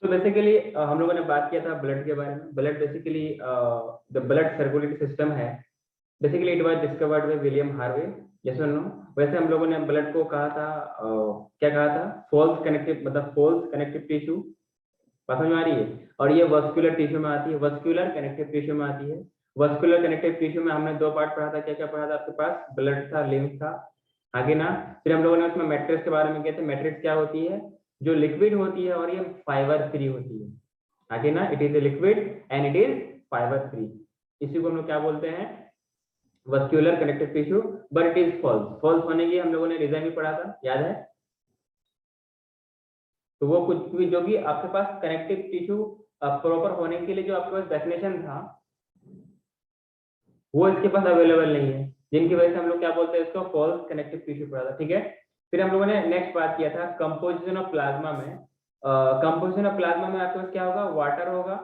तो बेसिकली हम लोगों ने बात किया था ब्लड के बारे में। Blood basically the blood circulatory system है। Basically it was discovered by William Harvey. Yes और नो? वैसे हम लोगों ने ब्लड को कहा था क्या कहा था? फॉल्स कनेक्टिव, मतलब फॉल्स कनेक्टिव टिश्यू। बात समझ में आ रही है? और ये वस्कुलर टिश्यू में आती है, वस्कुलर कनेक्टिव टिश्यू में आती है। वस्कुलर कनेक्टिव टिश्यू में हमने दो पार्ट पढ़ा था। क्या क्या पढ़ा था आपके पास? ब्लड था, लिम्फ था, आगे ना। फिर हम लोगों ने उसमें मैट्रिक्स के बारे में किया था। मैट्रिक्स क्या होती है? जो लिक्विड होती है और ये फाइबर फ्री होती है। आगे ना, it is a liquid and it is fibre free. इसी को हम लोग क्या बोलते हैं? Vascular connective tissue. But it is false. False होने की हम लोगों ने रीजन भी पढ़ा था, याद है? तो वो कुछ भी जो भी आपके पास कनेक्टिव टिश्यू प्रॉपर होने के लिए जो आपके पास डेफिनेशन था, वो इसके पास अवेलेबल नहीं है, जिनकी वजह से हम लोग क्या बोलते हैं? इसको फॉल्स कनेक्टिव टिश्यू पढ़ा था। ठीक है। फिर हम लोगों ने नेक्स्ट बात किया था कंपोजिशन ऑफ प्लाज्मा में। कंपोजिशन ऑफ प्लाज्मा में आपके पास क्या होगा? वाटर होगा।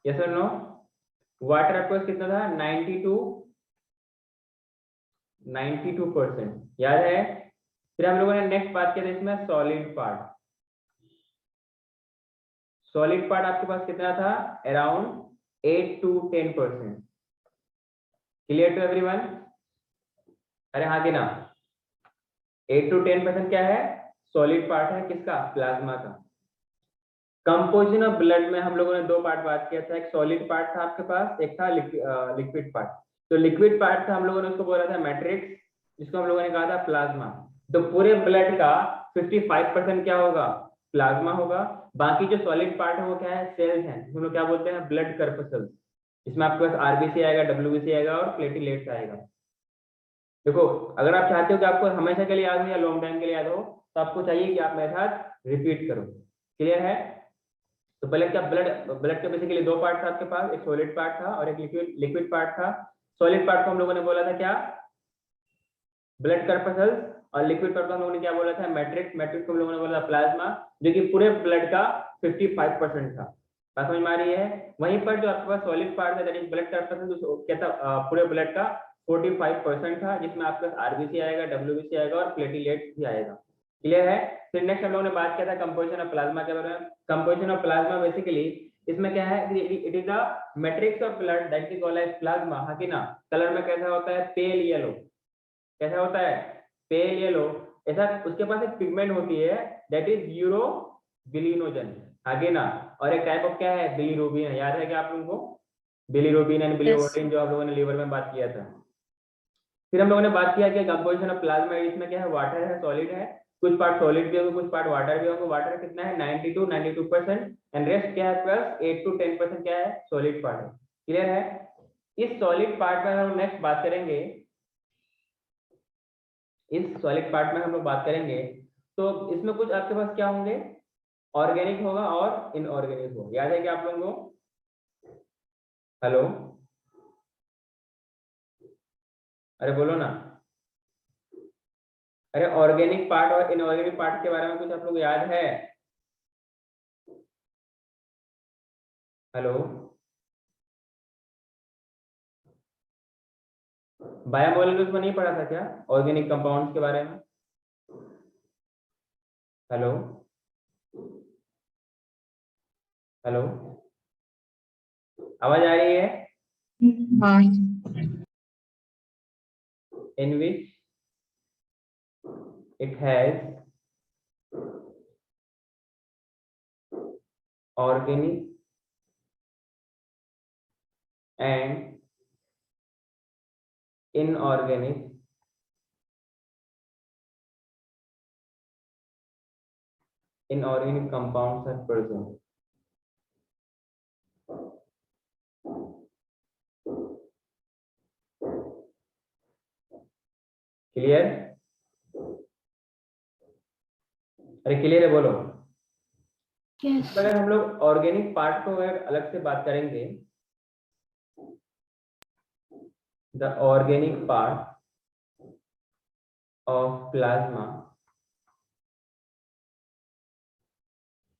यस और नो? वाटर आपके पास कितना था? 92%, याद है? फिर हम लोगों ने नेक्स्ट बात किया था इसमें सॉलिड पार्ट। सॉलिड पार्ट आपके पास कितना था? Around 8 to 10%। Clear to everyone? अरे हाँ कि ना? 8 to 10% क्या है? सॉलिड पार्ट है। किसका? प्लाज्मा का। कंपोजिशन ऑफ ब्लड में हम लोगों ने दो पार्ट बात किया था। एक सॉलिड पार्ट था आपके पास, एक था लिक्विड पार्ट। तो लिक्विड पार्ट था, हम लोगों ने उसको बोला था मैट्रिक्स, जिसको हम लोगों ने कहा था प्लाज्मा। तो पूरे ब्लड का 55% क्या होगा? प्लाज्मा होगा। बाकी जो सॉलिड पार्ट है वो क्या है? सेल्स हैं, हम लोग क्या बोलते हैं? Blood corpuscles. इसमें आपके पास आरबीसी आएगा, डब्ल्यूबीसी आएगा और प्लेटलेट्स आएगा। देखो, अगर आप चाहते हो कि आपको हमेशा के लिए याद हो या लॉन्ग टाइम के लिए याद हो, तो आपको चाहिए कि आप मेरे साथ रिपीट करो। क्लियर है? तो पहले क्या, ब्लड ब्लड के बेसिकली दो पार्ट था आपके पास, एक सॉलिड पार्ट था और एक लिक्विड पार्ट था। सॉलिड पार्ट को हम लोगों ने बोला था क्या? Blood corpuscles. और लिक्विड पार्ट को हम लोगों ने क्या बोला था? मैट्रिक्स। मैट्रिक्स को हम लोगों ने बोला था प्लाज्मा, जो कि पूरे ब्लड का 55% था। बात समझ में आ रही है? वहीं पर जो आपके पास सॉलिड पार्ट है, दैट इज ब्लड कर्पसल्स, क्या था? पूरे ब्लड का 45% था, जिसमें आपके पास आरबीसी आएगा, डब्ल्यूबीसी आएगा और प्लेटलेट्स भी आएगा। क्लियर है? फिर नेक्स्ट हम लोगों ने बात किया था कंपोजिशन ऑफ प्लाज्मा के बारे में। कंपोजिशन ऑफ प्लाज्मा बेसिकली इसमें क्या है? It is the matrix of blood that is called as plasma. हाँ कि ना? कलर में कैसा होता है? Pale yellow. कैसा होता है? Pale yellow. ऐसा उसके पास एक पिगमेंट होती है, दैट इज यूरोबिलिनोजन। आगे ना। और एक टाइप ऑफ क्या है? बिलीरुबिन। याद है क्या आप लोगों को? Bilirubin and yes. बिलीवर्टिन, जो आप लोगों ने लीवर में बात किया था। फिर हम लोगों ने बात किया कि कंपोजिशन ऑफ प्लाज्मा, इसमें क्या है? वाटर है, सॉलिड है। कुछ पार्ट सॉलिड भी होंगे, कुछ पार्ट वाटर भी होंगे। वाटर कितना है? 92% एंड रेस्ट क्या है? प्लस 8 to 10% क्या है? सॉलिड पार्ट है। क्लियर है? इस सॉलिड पार्ट में हम नेक्स्ट बात करेंगे। इस सॉलिड पार्ट में हम लोग बात करेंगे, तो इसमें कुछ आपके पास क्या होंगे? ऑर्गेनिक होगा और इनऑर्गेनिक होगा। याद है क्या आप लोगों को? हेलो, अरे बोलो ना। अरे ऑर्गेनिक पार्ट और इनऑर्गेनिक पार्ट के बारे में कुछ आप लोग याद है? हेलो, बायोमोलिक्यूल्स में नहीं पढ़ा था क्या ऑर्गेनिक कंपाउंड्स के बारे में? हेलो, हेलो, आवाज आ रही है? हाँ। In which it has organic and inorganic inorganic compounds are present. Clear? अरे क्लियर है बोलो। यस। अगर हम लोग ऑर्गेनिक पार्ट को अगर अलग से बात करेंगे, the organic part of plasma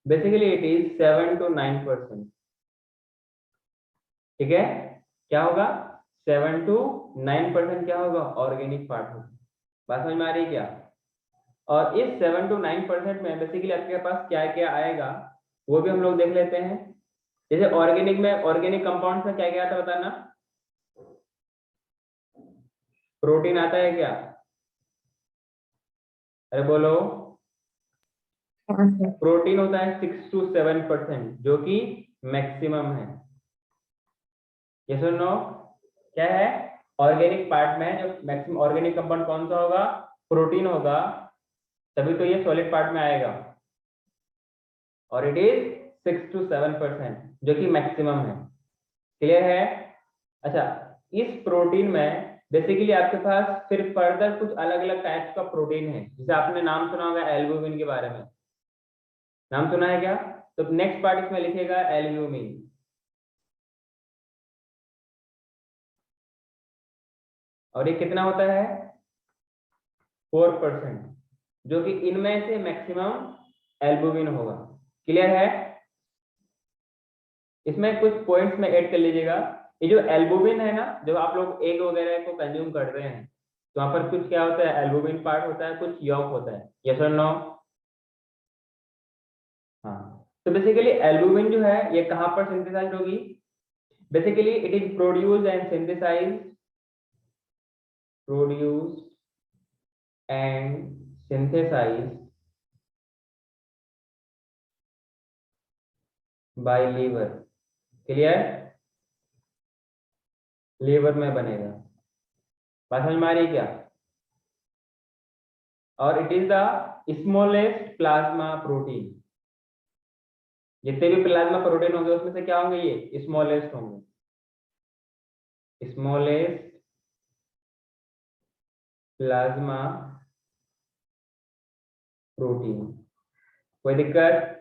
basically it is 7 to 9%। ठीक है? क्या होगा? 7 to 9% क्या होगा? ऑर्गेनिक पार्ट होगा। बात समझ में आ रही है क्या? और इस 7 to 9% में बेसिकली आपके पास क्या क्या आएगा? वो भी हम लोग देख लेते हैं। जैसे ऑर्गेनिक में, ऑर्गेनिक कंपाउंड्स में क्या क्या आता है बताना। प्रोटीन आता है क्या? अरे बोलो। प्रोटीन होता है 6 to 7%, जो कि मैक्सिमम है। यस और नो? क्या है? ऑर्गेनिक पार्ट में जो मैक्सिमम ऑर्गेनिक कंपाउंड कौन सा होगा? प्रोटीन होगा, तभी तो ये सॉलिड पार्ट में आएगा। और इट इज 6 to 7%, जो कि मैक्सिमम है। क्लियर है? अच्छा, इस प्रोटीन में बेसिकली आपके पास फिर फर्दर कुछ अलग अलग टाइप्स का प्रोटीन है। जैसे आपने नाम सुना होगा एल्ब्यूमिन के बारे में, नाम सुना है क्या? तो नेक्स्ट पार्ट इसमें लिखेगा एल्ब्यूमिन। और ये कितना होता है? 4%, जो कि इनमें से मैक्सिमम एल्ब्यूमिन होगा। क्लियर है? इसमें कुछ पॉइंट्स में ऐड कर लीजिएगा। ये जो एल्ब्यूमिन है ना, जब आप लोग एग वगैरह को कंज्यूम कर रहे हैं तो वहां पर कुछ क्या होता है? एल्ब्यूमिन पार्ट होता है, कुछ यॉक होता है। यस और नो? हाँ, तो बेसिकली एल्ब्यूमिन जो है ये कहां पर सिंथेसाइज होगी? Basically it is produced and synthesised by liver. Clear? Liver में बनेगा। बात समझ में आ रही है क्या? और it is the smallest plasma protein. जितने भी प्लाज्मा प्रोटीन होंगे उसमें से क्या होंगे? ये स्मॉलेस्ट होंगे, स्मॉलेस्ट प्लाज्मा प्रोटीन। कोई दिक्कत?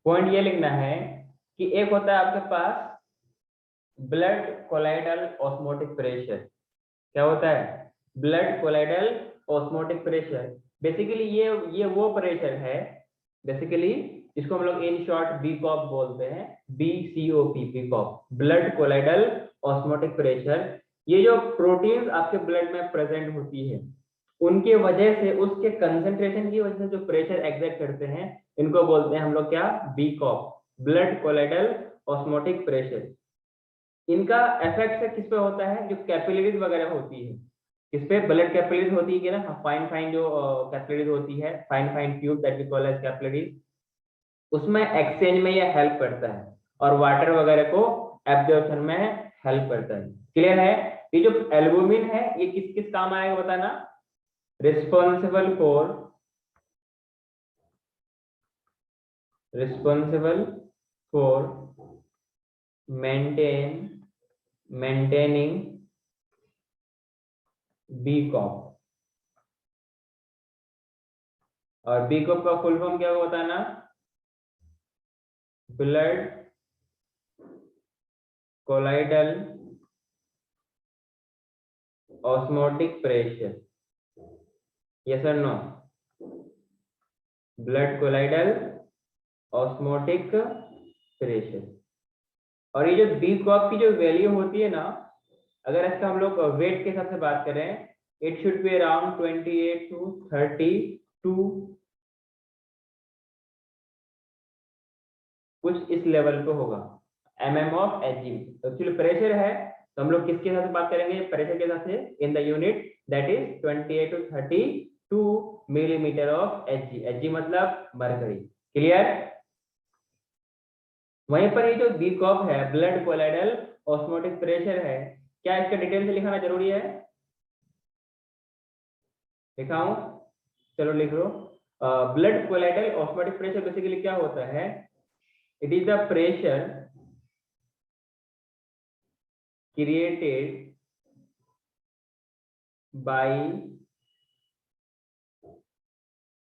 पॉइंट ये लिखना है कि एक होता है आपके पास ब्लड कोलाइडल ऑस्मोटिक प्रेशर। क्या होता है? Blood colloidal osmotic pressure. Basically ये वो प्रेशर है, बेसिकली इसको हम लोग इन शॉर्ट बीकॉप बोलते हैं, BCOP, BCOP, blood colloidal osmotic pressure. ये जो प्रोटीन्स आपके ब्लड में प्रेजेंट होती है उनके वजह से, उसके कंसंट्रेशन की वजह से जो प्रेशर एग्जर्ट करते हैं, इनको बोलते हैं हम लोग क्या? बीकॉप, ब्लड कोलाइडल ऑस्मोटिक प्रेशर। इनका इफेक्ट से किस पे होता है? जो कैपिलरीज वगैरह होती है, किस पे? ब्लड कैपिलरीज होती है ना, फाइन फाइन जो कैपिलरीज होती है, fine fine tube that we call as capillaries, उसमें एक्सचेंज में ये हेल्प करता है और वाटर वगैरह को एब्जॉर्प्शन में हेल्प करता है। क्लियर है? ये जो एल्बुमिन है ये किस किस काम आएगा बताना। Responsible for maintaining BCOP. और बीकॉप का फुल फॉर्म क्या होगा बताना? Blood colloidal osmotic pressure. Yes और no? Blood colloidal osmotic pressure. और ये जो बीकॉप की जो वैल्यू होती है ना, अगर इसका हम लोग वेट के हिसाब से बात करें, it should be around 28 to 32, कुछ इस लेवल पे होगा, mm of Hg। तो एक्चुअली प्रेशर है तो हम लोग किसके साथ बात करेंगे? प्रेशर के साथ in the unit that is 28 to 32 millimetre of Hg। Hg मतलब मरकरी। क्लियर? वहीं पर ये जो बीकॉप है, ब्लड कोलाइडल ऑस्मोटिक प्रेशर है, क्या इसका डिटेल से लिखाना जरूरी है? लिखाऊं? चलो लिख लो। Blood colloidal osmotic pressure basically क्या होता है? It is the pressure created by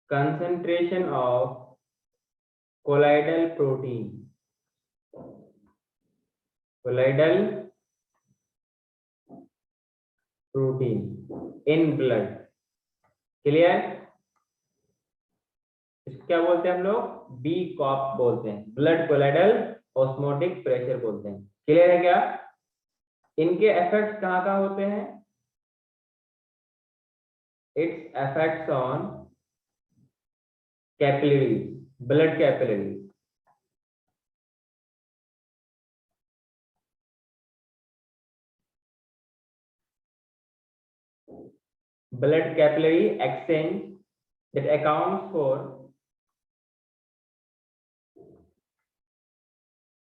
concentration of colloidal protein in blood। Clear? इसको क्या बोलते हैं हम लोग? बीकॉप बोलते हैं, ब्लड कोलाइडल ऑस्मोटिक प्रेशर बोलते हैं। क्लियर है क्या? इनके इफेक्ट्स कहाँ कहाँ होते हैं? its effects on capillaries, blood capillaries. Blood capillary exchange that accounts for,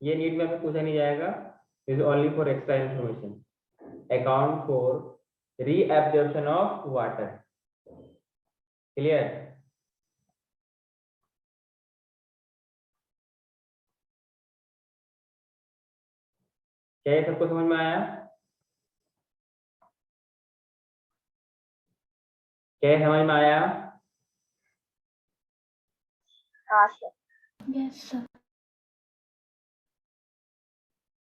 ये नीट में आपको पूछा नहीं जाएगा, is only for extra information, account for reabsorption of water. Clear? क्या ये सबको समझ में आया? क्या ये समझ में आया? हाँ सर। Yes, sir.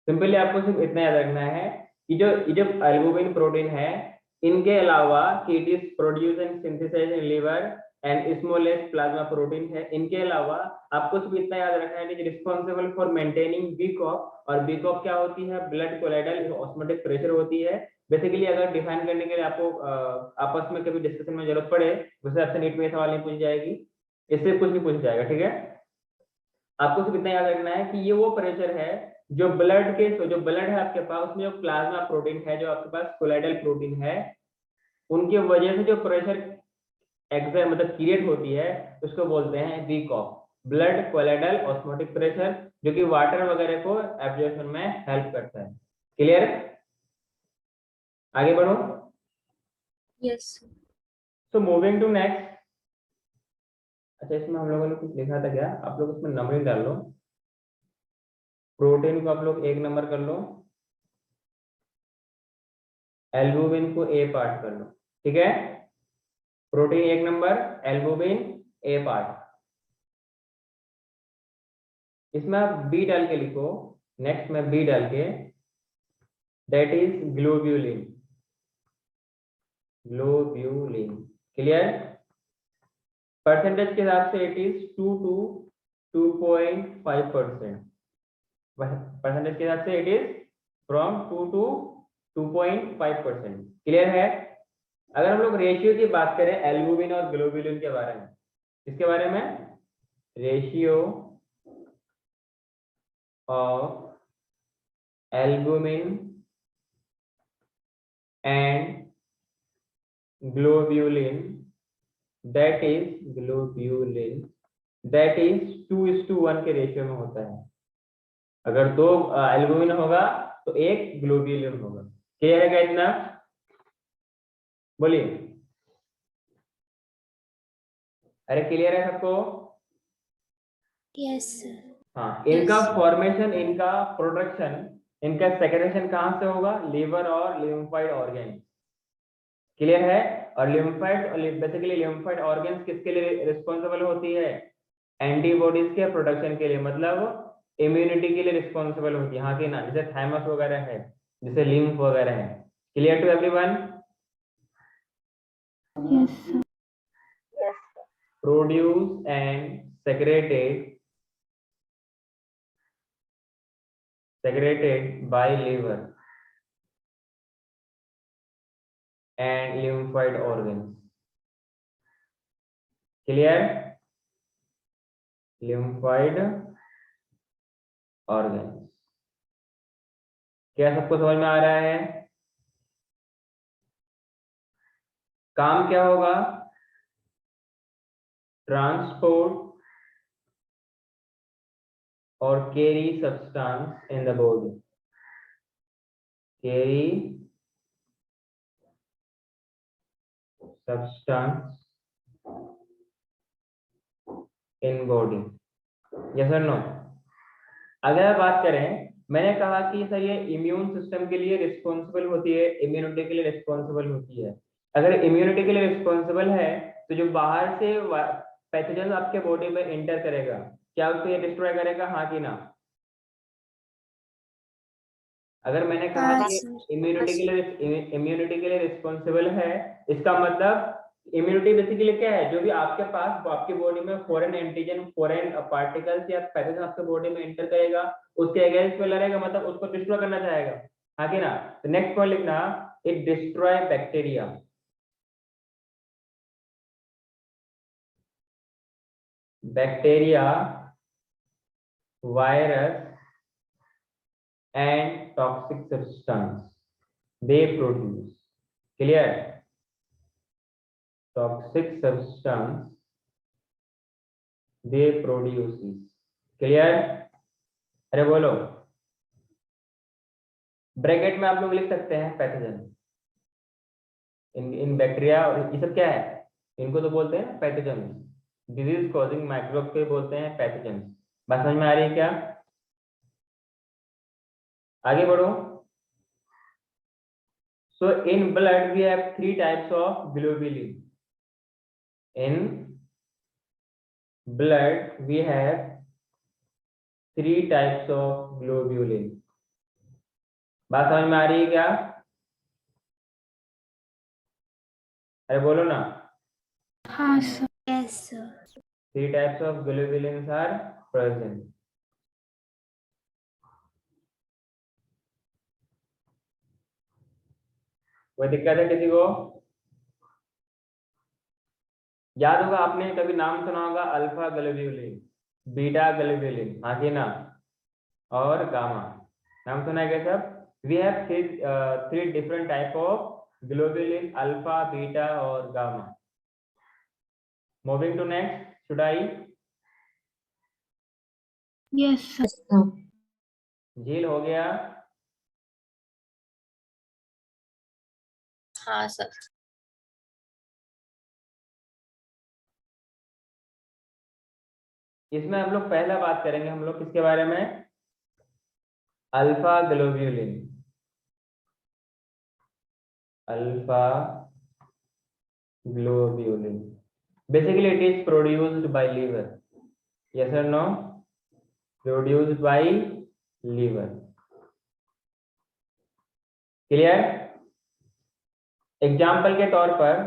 सिंपली आपको सिर्फ इतना याद रखना है कि जो एल्बुमिन प्रोटीन है, इनके अलावा कि it is produce and synthesize in liver and smallest plasma protein है, इनके अलावा आपको सिर्फ इतना याद रखना है कि रिस्पॉन्सिबल फॉर मेंटेनिंग बीकॉक, और बीकॉक क्या होती है? ब्लड कोलाइडल ऑस्मोटिक प्रेशर होती है। बेसिकली अगर डिफाइन करने के लिए आपको आपस में कभी डिस्कशन में जरूरत पड़े, वैसे आपसे नीट में सवाल नहीं पूछ जाएगी, इससे कुछ नहीं पूछ जाएगा, ठीक है? आपको सिर्फ इतना याद रखना है कि ये वो प्रेशर है जो ब्लड के, जो ब्लड है आपके पास, उसमें जो प्लाज्मा प्रोटीन है, जो आपके पास कोलाइडल प्रोटीन है, उनकी वजह से जो प्रेशर एक्सर मतलब क्रिएट होती है, उसको बोलते हैं बीकॉक, ब्लड कोलाइडल ऑस्मोटिक प्रेशर, जो कि वाटर वगैरह को एब्जॉर्प्शन में हेल्प करता है। क्लियर? आगे बढ़ो। Yes. So moving to next. अच्छा, इसमें हम लोगों ने कुछ लिखा था क्या? आप लोग इसमें नंबरिंग डाल लो। प्रोटीन को आप लोग 1 नंबर कर लो, एल्बुमिन को A पार्ट कर लो, ठीक है? Protein 1 number, albumin A part. इसमें आप B डाल के लिखो, नेक्स्ट में B डाल के, that is globulin. Globulin, clear? Percentage के हिसाब से इट इज 2 to 2.5%। परसेंटेज के हिसाब से it is from 2 to 2.5%। Clear है? अगर हम लोग रेशियो की बात करें एल्बुमिन और ग्लोब्यूलिन के बारे में, इसके बारे में, ratio of albumin and globulin, that is globulin, that is 2:1 के रेशियो में होता है। अगर 2 एल्बुमिन होगा तो 1 ग्लोब्यूलिन होगा। क्लियर है क्या इतना? बोलिए। अरे क्लियर है सबको? Yes sir. हाँ, इनका फॉर्मेशन, इनका प्रोडक्शन, इनका सेक्रेशन कहां से होगा? लीवर और लिम्फाइड ऑर्गन। क्लियर है? और लिम्फाइड, बेसिकली लिम्फाइड ऑर्गन्स किसके लिए रिस्पॉन्सिबल होती है? एंटीबॉडीज के प्रोडक्शन के लिए, मतलब इम्यूनिटी के लिए रिस्पॉन्सिबल होती है, हाँ कि ना? जैसे थाइमस वगैरह है, जैसे लिम्फ वगैरह है। Clear to everyone? Yes, sir. Yes. Produce and secreted by liver and lymphoid organs. Clear? Lymphoid organs. क्या सबको समझ में आ रहा है? काम क्या होगा? ट्रांसपोर्ट और carry substance in the body, carry substance in body. Yes और नो? अगर बात करें, मैंने कहा कि सर ये इम्यून सिस्टम के लिए रिस्पॉन्सिबल होती है, इम्यूनिटी के लिए रिस्पॉन्सिबल होती है। अगर इम्यूनिटी के लिए रिस्पॉन्सिबल है तो जो बाहर से पैथोजन आपके बॉडी में एंटर करेगा, क्या उसको ये डिस्ट्रॉय करेगा, हाँ कि ना? अगर मैंने कहा हाँ कि सर। इम्यूनिटी के लिए रिस्पॉन्सिबल है, इसका मतलब इम्यूनिटी बेसिकली क्या है? जो भी आपके पास आपकी बॉडी में फॉरेन एंटीजन, फॉरेन पार्टिकल्स या पैथोजन आपके बॉडी में एंटर करेगा, उसके अगेंस्ट में लड़ेगा, मतलब उसको डिस्ट्रॉय करना चाहेगा, हाँ कि ना? नेक्स्ट पॉइंट लिखना, it destroy bacteria. Bacteria, virus and toxic substance they produce. Clear? Toxic substance they produces. Clear? अरे बोलो। ब्रैकेट में आप लोग लिख सकते हैं पैथोजन। इन बैक्टीरिया और ये सब क्या है, इनको तो बोलते हैं पैथोजन। डिजीज कॉजिंग माइक्रोब के बोलते हैं पैथोजन। बात समझ में आ रही है क्या? आगे बढ़ो। So in blood we have 3 types of globulin. In blood we have 3 types of globulin. बात समझ में आ रही है क्या? अरे बोलो ना। हाँ sir. Yes, sir. 3 types of globulins are present. कोई दिक्कत है किसी को? याद होगा, आपने कभी नाम सुना होगा अल्फा ग्लोब्यूलिन, बीटा ग्लोब्यूलिन, हाँ कि ना, और गामा। नाम सुना है क्या सब? We have three different type of globulin, alpha, beta और gamma. Moving to next, should I? Yes sir. झील हो गया। हाँ सर। इसमें हम लोग पहला बात करेंगे, हम लोग किसके बारे में? Alpha globulin. Alpha globulin basically it is produced by liver. Yes or no? Produced by liver. Clear? Example के तौर पर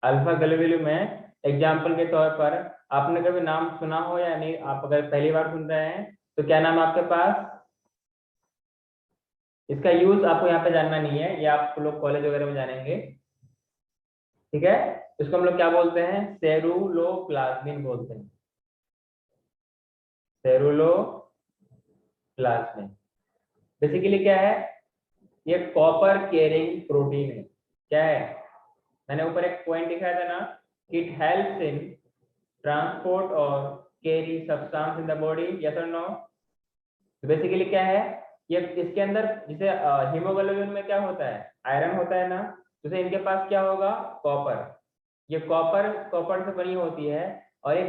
अल्फा ग्लोब्यूलिन में, एग्जाम्पल के तौर पर आपने कभी नाम सुना हो या नहीं, आप अगर पहली बार सुन रहे हैं तो क्या नाम है आपके पास? इसका यूज आपको यहाँ पे जानना नहीं है, ये आप लोग कॉलेज वगैरह में जानेंगे। ठीक है, इसको हम लोग क्या बोलते हैं? सेरुलोप्लाज्मिन बोलते हैं। सेरुलोप्लाज्मिन बेसिकली क्या है? ये कॉपर कैरिंग प्रोटीन है। क्या है? मैंने ऊपर एक पॉइंट दिखाया था ना, इट हेल्प्स इन ट्रांसपोर्ट और carry substance in the body. Yes और नो? बेसिकली क्या है, ये इसके अंदर जैसे हीमोग्लोबिन में क्या होता है? आयरन होता है ना, जैसे इनके पास क्या होगा? कॉपर। ये कॉपर से बनी होती है और ये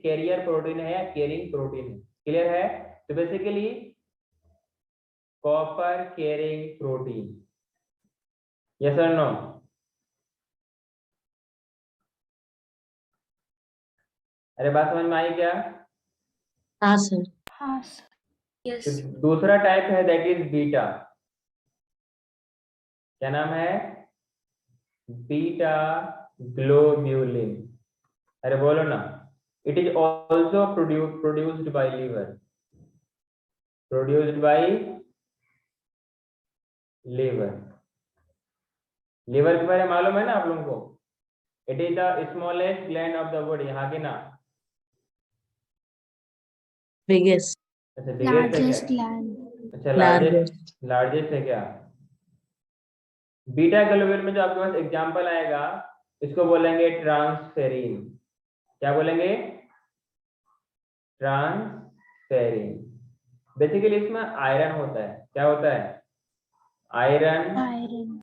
कैरियर प्रोटीन है या कैरिंग प्रोटीन है। क्लियर है? तो basically copper carrying protein. Yes और नो? अरे बात समझ में आई क्या? हाँ सर। हाँ सर। Yes. तो दूसरा टाइप है दैट इज बीटा। क्या नाम है? Beta globulin. अरे बोलो ना। It is also produced by liver. Produced by liver. Liver के बारे में मालूम है ना आप लोगों को? It is the smallest gland of the body, हाँ कि ना? बिगेस्ट। अच्छा, बिगेस्ट है लार्जेस्ट क्या? ग्लैंड। अच्छा, लार्जेस्ट। लार्जेस्ट है क्या? बीटा ग्लोबुलिन में जो आपके पास एग्जांपल आएगा, इसको बोलेंगे ट्रांसफेरिन। क्या बोलेंगे? ट्रांसफेरिन। बेसिकली इसमें आयरन होता है। क्या होता है? Iron iron.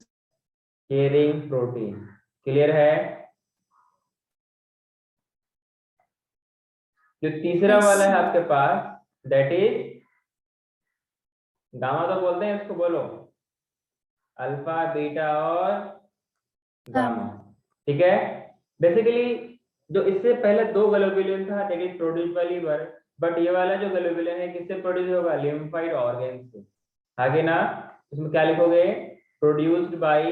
Carrying protein. Clear है? जो तीसरा Yes. वाला है आपके पास दैट इज गामा, तो बोलते हैं इसको, बोलो। अल्फा, बीटा और गामा। ठीक है? बेसिकली जो इससे पहले दो ग्लोबुलिन था that is produced by liver, but ये वाला जो ग्लोबुलिन है किससे प्रोड्यूस होगा? लिम्फाइड ऑर्गन से। आगे ना, इसमें क्या लिखोगे? Produced by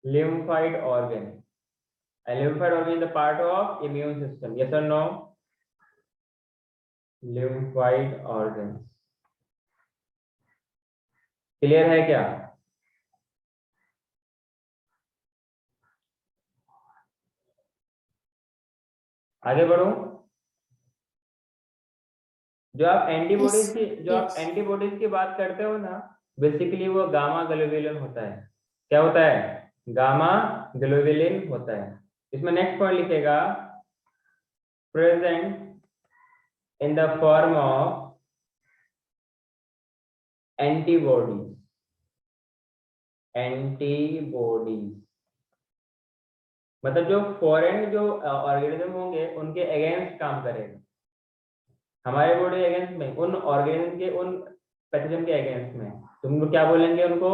lymphoid organ. A lymphoid organ is the part of immune system. Yes or no? Lymphoid organs. Clear है क्या? आगे बढ़ो। जो आप Yes. एंटीबॉडीज की बात करते हो ना, बेसिकली वो गामा ग्लोबुलिन होता है। क्या होता है? गामा ग्लोबुलिन होता है। इसमें नेक्स्ट पॉइंट लिखेगा present in the form of antibodies. मतलब जो फॉरेन जो ऑर्गेनिज्म होंगे उनके अगेंस्ट काम करेगा। हमारे बॉडी अगेंस्ट में, उन ऑर्गेनिज्म के, उन पैथोजन के अगेंस्ट में, तुम लोग क्या बोलेंगे उनको?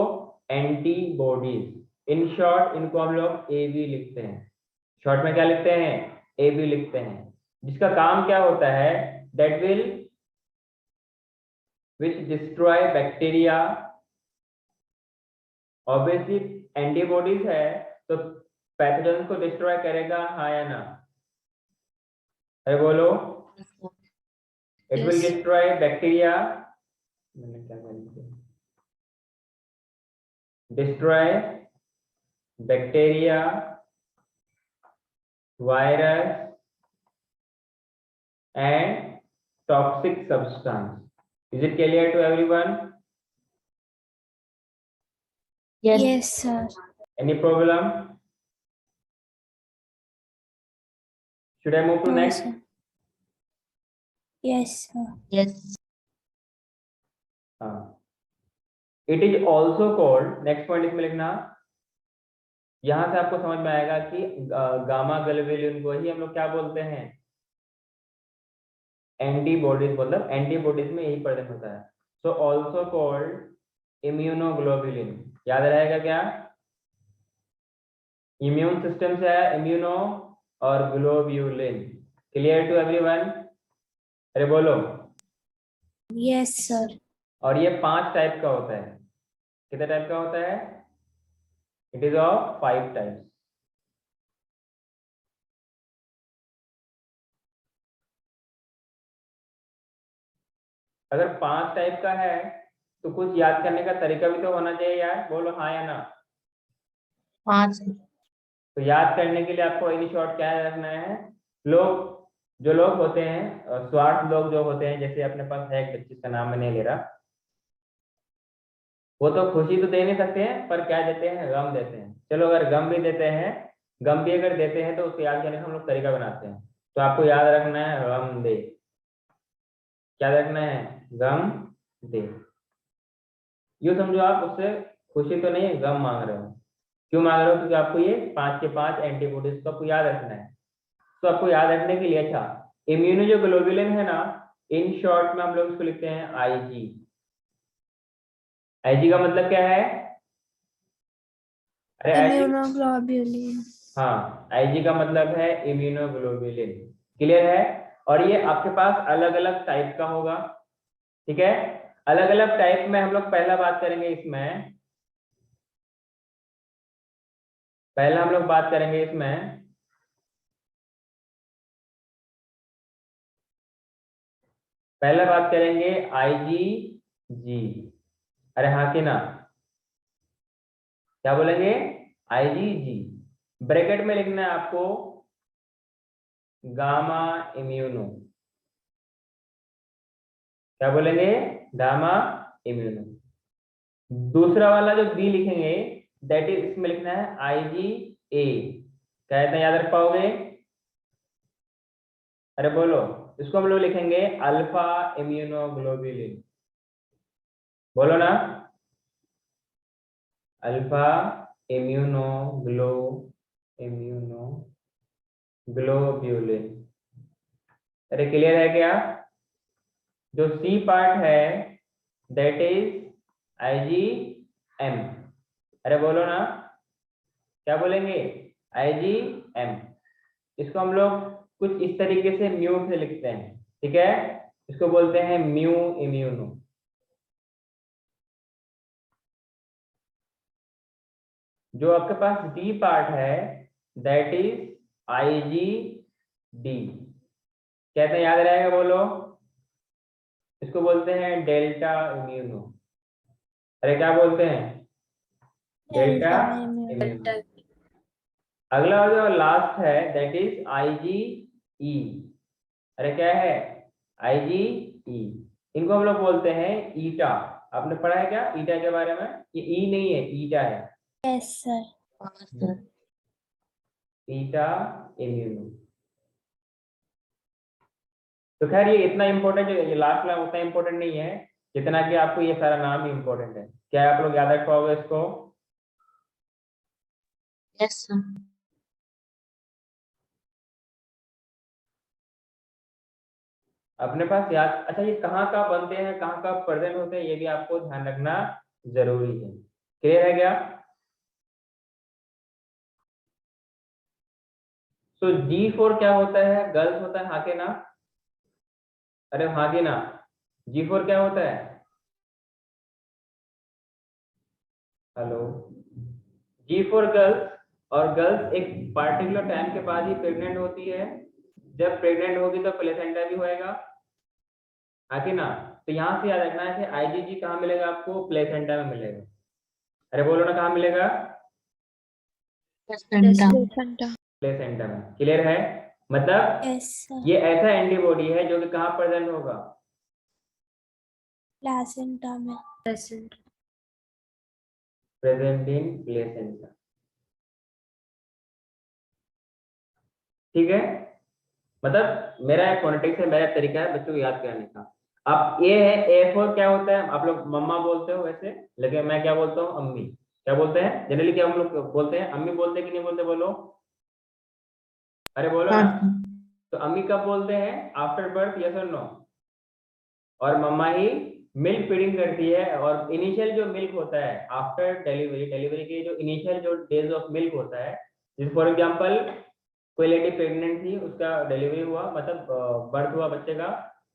एंटीबॉडीज। इन शॉर्ट इनको हम लोग एबी लिखते हैं। शॉर्ट में क्या लिखते हैं? एबी लिखते हैं। जिसका काम क्या होता है? That will which destroy bacteria. Obviously antibodies है तो पैथोजन को डिस्ट्रॉय करेगा, हाँ या ना? अरे बोलो। It will Yes. Destroy bacteria. मैंने क्या कर destroy bacteria, virus and toxic substance. Is it clear to everyone? Yes. Yes, sir. Any problem? Should I move to No, next? sir. Yes, sir. Yes. It is also called, next point इसमें लिखना, यहां से आपको समझ में आएगा कि gamma globulin को ही हम लोग क्या बोलते हैं? एंटीबॉडीज। मतलब एंटीबॉडीज में यही प्रेजेंट होता है। So also called immunoglobulin. याद रहेगा क्या? इम्यून सिस्टम से है इम्यूनो और ग्लोब्यूलिन। Clear to everyone? अरे बोलो। Yes, sir. और ये 5 टाइप का होता है। कितने टाइप का होता है? It is of 5 types. अगर 5 टाइप का है तो कुछ याद करने का तरीका भी तो होना चाहिए यार। बोलो हाँ या ना। 5. तो याद करने के लिए आपको इन शॉर्ट क्या रखना है? जो लोग होते हैं स्वार्थ लोग जो होते हैं, जैसे अपने पास है एक बच्ची का नाम मैं नहीं ले रहा, वो तो खुशी तो दे नहीं सकते हैं पर क्या देते हैं? गम देते हैं। चलो अगर गम भी देते हैं, गम भी अगर देते हैं तो उसको याद करने का हम लोग तरीका बनाते हैं। तो आपको याद रखना है गम दे। क्या रखना है? गम दे। यूं समझो आप उससे खुशी तो नहीं, गम मांग रहे हो। क्यों मांग रहे हो? क्योंकि आपको ये 5 के 5 एंटीबॉडीज को आपको याद रखना है। तो आपको याद रखने के लिए अच्छा, इम्यूनो जो ग्लोबुलिन है ना, इन शॉर्ट में हम लोग इसको लिखते हैं आईजी। आईजी का मतलब क्या है? अरे आईजी, Immunoglobulin. हाँ आईजी का मतलब है इम्यूनोग्लोबुलिन। क्लियर है? और ये आपके पास अलग अलग टाइप का होगा। ठीक है? अलग अलग टाइप में हम लोग पहला बात करेंगे इसमें, पहला हम लोग बात करेंगे इसमें पहला बात करेंगे आईजीजी। अरे हाँ कि ना? क्या बोलेंगे? आईजीजी। ब्रैकेट में लिखना है आपको गामा इम्यूनो। क्या बोलेंगे? Gamma immuno. दूसरा वाला जो बी लिखेंगे, दैट इज, इसमें लिखना है आईजीए। क्या इतना याद रख पाओगे? अरे बोलो। इसको हम लोग लिखेंगे अल्फा इम्यूनोग्लोबुलिन। बोलो ना। Alpha immunoglobulin. अरे क्लियर है क्या? जो सी पार्ट है दैट इज आईजीएम। अरे बोलो ना। क्या बोलेंगे? आईजीएम। इसको हम लोग कुछ इस तरीके से म्यू से लिखते हैं। ठीक है? इसको बोलते हैं म्यू इम्यूनो। जो आपके पास डी पार्ट है दैट इज आईजीडी। कहते हैं, याद रहेगा? बोलो। इसको बोलते हैं डेल्टा इम्यूनो। अरे क्या बोलते हैं? Delta immuno. अगला जो लास्ट है दैट इज आईजी ई। अरे क्या है, आईजी ई। इनको हम लोग बोलते हैं ईटा। आपने पढ़ा है क्या ईटा के बारे में? ये ई नहीं है, ईटा है। Yes, sir. हाँ सर। ईटा इम्यूनो। तो खैर ये इतना इंपॉर्टेंट, ये लास्ट लाइन उतना इंपॉर्टेंट नहीं है जितना कि आपको ये सारा नाम ही इंपॉर्टेंट है। क्या आप लोग याद रख पाओगे इसको? Yes sir. अपने पास याद, अच्छा ये कहाँ कहाँ बनते हैं, कहाँ कहाँ प्रेजेंट होते हैं, ये भी आपको ध्यान रखना जरूरी है। क्लियर है क्या? तो G4 क्या होता है? गर्ल्स होता है, हाँ के ना? अरे हाँ के ना? G4 क्या होता है? हेलो। G4 गर्ल्स, और गर्ल्स एक पार्टिकुलर टाइम के बाद ही प्रेग्नेंट होती है। जब प्रेग्नेंट होगी तो प्लेसेंटा भी होएगा, हाँ कि ना? तो यहाँ से याद रखना है कि आईजीजी कहाँ मिलेगा आपको? प्लेसेंटा में मिलेगा। अरे बोलो ना, कहाँ मिलेगा? प्लेसेंटा। Placenta. प्लेसेंटा में। क्लियर है? मतलब Yes, sir. ये ऐसा एंटीबॉडी है जो कि कहाँ प्रेजेंट होगा? Placenta में. प्लेसेंटा। Present in placenta. ठीक है? मतलब मेरा एक फोनेटिक्स है, मेरा तरीका है बच्चों को याद करने का। अब ए है, A4 क्या होता है? आप लोग मम्मा बोलते हो वैसे, लेकिन मैं क्या बोलता हूँ? अम्मी। क्या बोलते हैं जनरली? क्या हम लोग बोलते हैं? अम्मी बोलते हैं कि नहीं बोलते? बोलो, अरे बोलो हाँ ना। सर। तो अम्मी कब बोलते हैं? आफ्टर बर्थ, यस और नो? और मम्मा ही मिल्क फीडिंग करती है, और इनिशियल जो मिल्क होता है आफ्टर डिलीवरी, डिलीवरी के जो इनिशियल जो डेज ऑफ मिल्क होता है, जैसे फॉर एग्जांपल कोई लेडी प्रेग्नेंट थी, उसका डिलीवरी हुआ, मतलब बर्थ हुआ बच्चे का,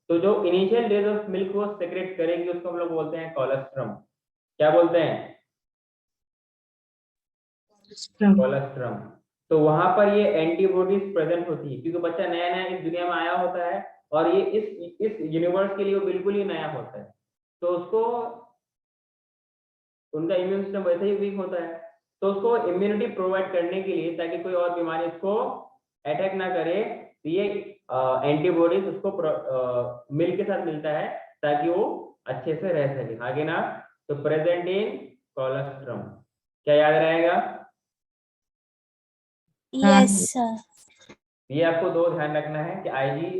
तो जो इनिशियल डेज ऑफ मिल्क वो सेक्रेट करेगी, उसको हम लोग बोलते हैं कोलेस्ट्रम। क्या बोलते हैं? कोलेस्ट्रम। तो वहां पर ये एंटीबॉडीज प्रेजेंट होती है, क्योंकि बच्चा नया नया इस दुनिया में आया होता है, और ये इस यूनिवर्स के लिए वो बिल्कुल ही नया होता है। तो उसको, उनका इम्यून सिस्टम वैसे ही वीक होता है, तो उसको इम्यूनिटी प्रोवाइड करने के लिए, ताकि कोई और बीमारी उसको अटैक ना करे, तो ये एंटीबॉडीज उसको मिल्क के साथ मिलता है, ताकि वो अच्छे से रह सके, आगे ना? तो प्रेजेंट इन कोलेस्ट्रम। क्या याद रहेगा? Yes, sir. ये आपको दो ध्यान रखना है कि आईजी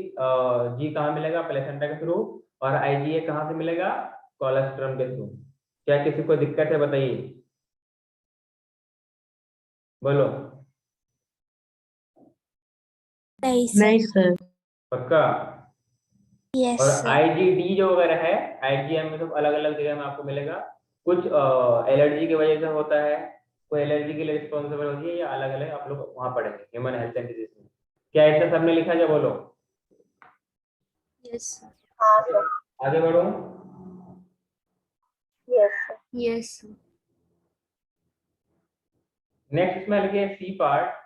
जी कहाँ मिलेगा? प्लेसेंटा के थ्रू। और आईजीए कहाँ से मिलेगा? कोलेस्ट्रम के थ्रू। क्या किसी को दिक्कत है? बताइए, बोलो। नहीं sir. नहीं सर। पक्का? Yes, और sir. आईजीडी जो वगैरह है, आईजीएम में सब अलग अलग जगह में आपको मिलेगा। कुछ एलर्जी की वजह से होता है, कोई एलर्जी के लिए रिस्पॉन्सिबल होती है, या अलग अलग आप लोग वहां पढ़ेंगे ह्यूमन हेल्थ एंड डिजीज में। क्या इतना सबने लिखा? क्या बोलो? Yes sir. आगे बढ़ो। Yes sir. नेक्स्ट में लिखे सी पार्ट।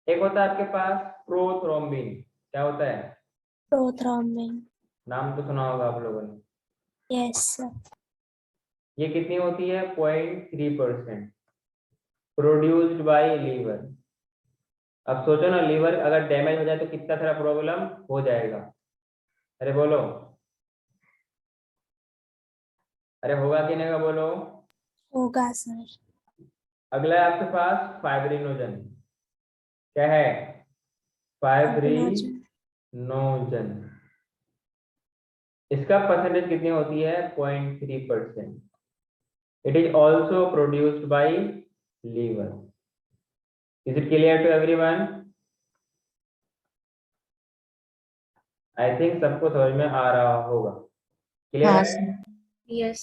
एक होता है आपके पास प्रोथ्रोम्बिन। क्या होता है? Prothrombin. नाम तो सुना होगा आप लोगों ने। Yes, sir. ये कितनी होती है? 0.3% प्रोड्यूस्ड बाय लीवर। अब सोचो ना, लीवर अगर डैमेज हो जाए तो कितना सारा प्रॉब्लम हो जाएगा। अरे बोलो, अरे होगा कि नहीं होगा? बोलो। होगा sir. अगला है आपके पास फाइब्रिनोजन। क्या है? Fibrinogen. फाइब्रिनोजन। इसका परसेंटेज कितनी होती है? 0.3%। It is also produced by liver. Is it clear to everyone? I think सबको समझ में आ रहा होगा। क्लियर हाँ है? सर। यस।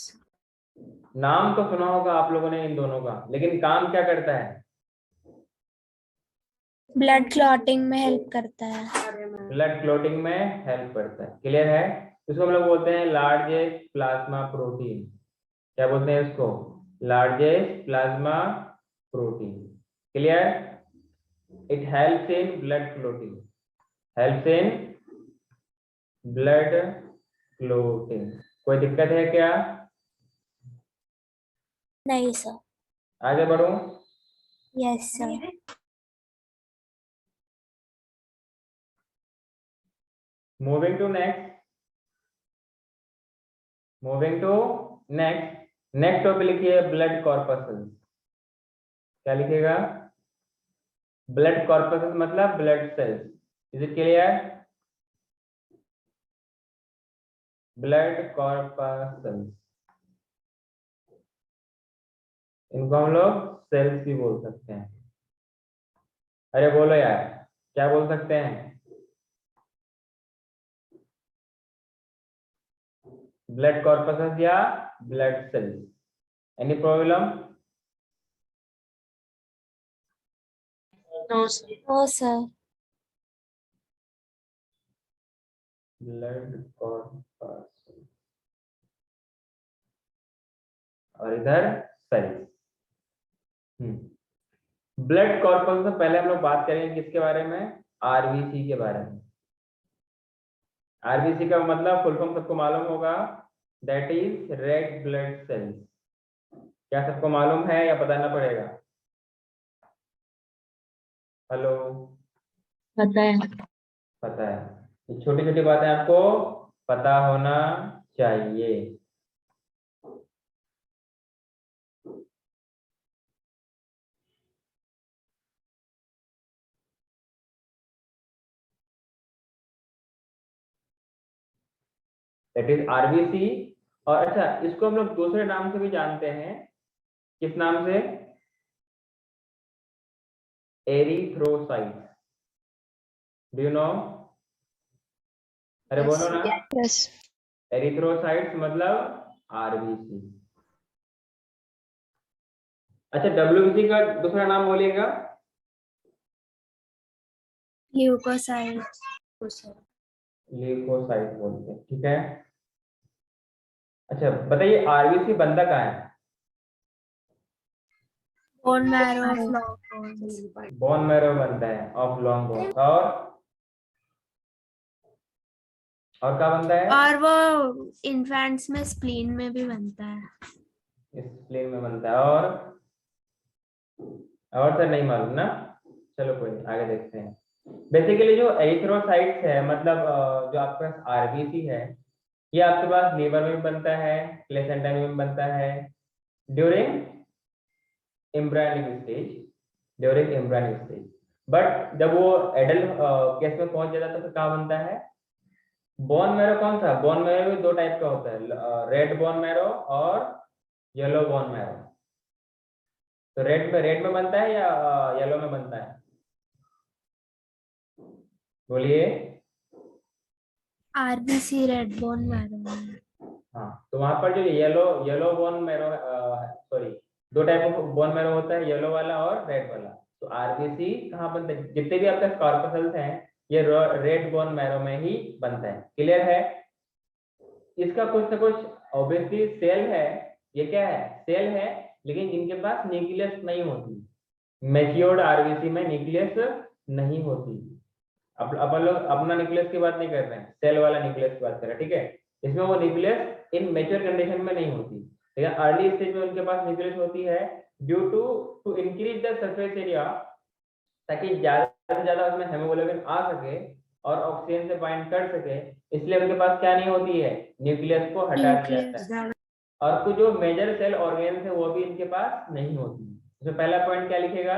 नाम तो सुना होगा आप लोगों ने इन दोनों का, लेकिन काम क्या करता है? Blood clotting में help करता है. ब्लड क्लॉटिंग में हेल्प करता है। क्लियर है? इसको हम लोग बोलते हैं लार्जेस्ट प्लाज्मा प्रोटीन। क्या बोलते हैं इसको? Largest plasma protein. Clear? It helps in blood clotting. Helps in blood clotting. कोई दिक्कत है क्या? नहीं sir. आगे बढ़ो। Yes, sir. Moving to next topic लिखिए ब्लड कॉर्पसेस। क्या लिखिएगा? ब्लड कॉर्पसेस मतलब blood cells. Is it clear? Blood corpuscles, इनको हम लोग सेल्स भी बोल सकते हैं। अरे बोलो यार, क्या बोल सकते हैं? ब्लड कॉर्पसेस या blood cells? Any problem? No, sir. ओ सर। ब्लड कॉर्पसेस और इधर सेल्स। ब्लड कॉर्पस से पहले हम लोग बात करेंगे किसके बारे में? आरबीसी के बारे में। आरबीसी का मतलब फुल फॉर्म सबको मालूम होगा, that is red blood cells. क्या सबको मालूम है या बताना पड़ेगा? हेलो, पता है। पता है। ये छोटी छोटी बातें आपको पता होना चाहिए। That is RBC. और अच्छा, इसको हम लोग दूसरे नाम से भी जानते हैं। किस नाम से? एरिथ्रोसाइट्स। Do you know? अरे Yes, बोलो sir. ना। यस। एरिथ्रोसाइट्स मतलब आरबीसी। अच्छा, डब्ल्यूबीसी का दूसरा नाम बोलिएगा। ल्यूकोसाइट्स। ल्यूकोसाइट बोलते हैं, ठीक है। अच्छा बताइए, आरबीसी बनता कहाँ है? Bone marrow of long bones. Bone marrow बनता है ऑफ लॉन्ग बोन। और क्या बनता है? और वो इन्फेंट्स में स्प्लीन में भी बनता है। स्प्लीन में बनता है। और सर नहीं मालूम ना। चलो कोई नहीं, आगे देखते हैं। बेसिकली जो एरिथ्रोसाइट्स है, मतलब जो आपके पास आरबीसी है, ये आपके पास लीवर में भी बनता है, प्लेसेंटा में भी बनता है ड्यूरिंग एम्ब्रायनिक स्टेज। बट जब वो एडल्ट केस में पहुंच जाता है तो फिर कहाँ बनता है? बोन मैरो कौन सा? बोन मैरो भी दो टाइप का होता है, रेड बोन मैरो और येलो बोन मैरो। तो रेड में बनता है या येलो में बनता है? बोलिए। RBC red bone marrow. हाँ, तो वहां पर जो येलो बोन मैरो, सॉरी, दो टाइप ऑफ बोन मैरो होता है, येलो वाला और रेड वाला। तो आरबीसी कहाँ बनता है? जितने भी आपके कॉर्पसेल्स हैं, ये रेड बोन मैरो में ही बनता है। क्लियर है? इसका कुछ ना कुछ ऑब्वियसली सेल है। ये क्या है? सेल है, लेकिन जिनके पास न्यूक्लियस नहीं होती। मैच्योर्ड आरबीसी में न्यूक्लियस नहीं होती। अब अपन लोग अपना न्यूक्लियस की बात नहीं कर रहे हैं, सेल वाला न्यूक्लियस की बात कर रहे हैं, ठीक है। इसमें वो न्यूक्लियस इन मेच्योर कंडीशन में नहीं होती, लेकिन अर्ली स्टेज में उनके पास न्यूक्लियस होती है due to increase the surface area, ताकि ज्यादा से ज्यादा उसमें हेमोग्लोबिन आ सके और ऑक्सीजन से बाइंड कर सके। इसलिए उनके पास क्या नहीं होती है? न्यूक्लियस को हटा दिया जाता है। और कुछ जो मेजर सेल ऑर्गेन्स है वो भी इनके पास नहीं होती। तो पहला पॉइंट क्या लिखेगा?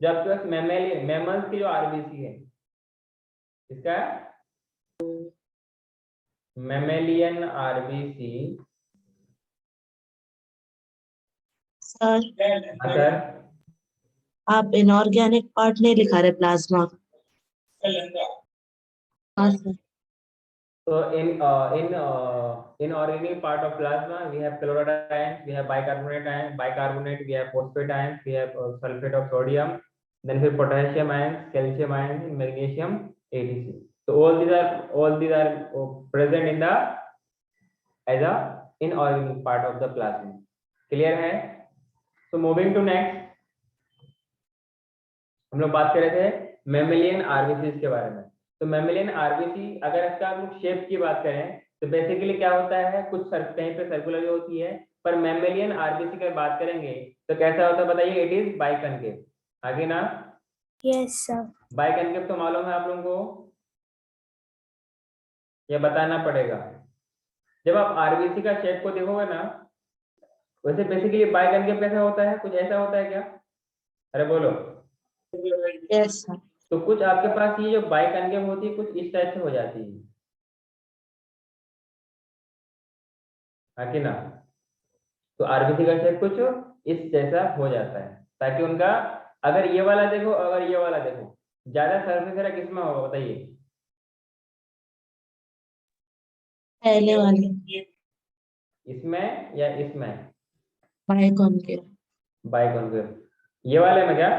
जो आपके पास मैमल्स की जो आरबीसी है, इसका मैमेलियन आरबीसी। सर सर, आप इनऑर्गेनिक पार्ट नहीं लिखा रहे प्लाज्मा। हाँ sir. so in organic part of plasma we have chloride ions, we have bicarbonate, we have phosphate ions, we have sulfate of sodium, then फिर potassium ions, calcium ions, magnesium, etc. So all these are present in the as a inorganic part of the plasma. Clear है? So moving to next, हम लोग बात कर रहे थे mammalian RBC के बारे में। तो मैमेलियन आरबीसी, अगर इसका हम लोग शेप की बात करें तो बेसिकली क्या होता है? कुछ कहीं पे सर्कुलर भी होती है, पर मैमेलियन आरबीसी की बात करेंगे तो कैसा होता है बताइए? It is biconcave. आगे ना, यस सर। बाइकनकेव तो मालूम है आप लोगों को। ये बताना पड़ेगा। जब आप आरबीसी का शेप को देखोगे ना, वैसे बेसिकली बाइकनकेव कैसा होता है, कुछ ऐसा होता है क्या? अरे बोलो। Yes sir. तो कुछ आपके पास ये जो बाइकनकेव होती है कुछ इस टाइप से हो जाती है, हाँ कि ना? तो आरबीसी का शेप कुछ इस जैसा हो जाता है, ताकि उनका अगर ये वाला देखो, अगर ये वाला देखो, ज्यादा सरफेस एरिया किसमें होगा बताइए? पहले वाले इसमें या इसमें? बाइकॉनकेव। बाइकॉनकेव ये वाले में क्या?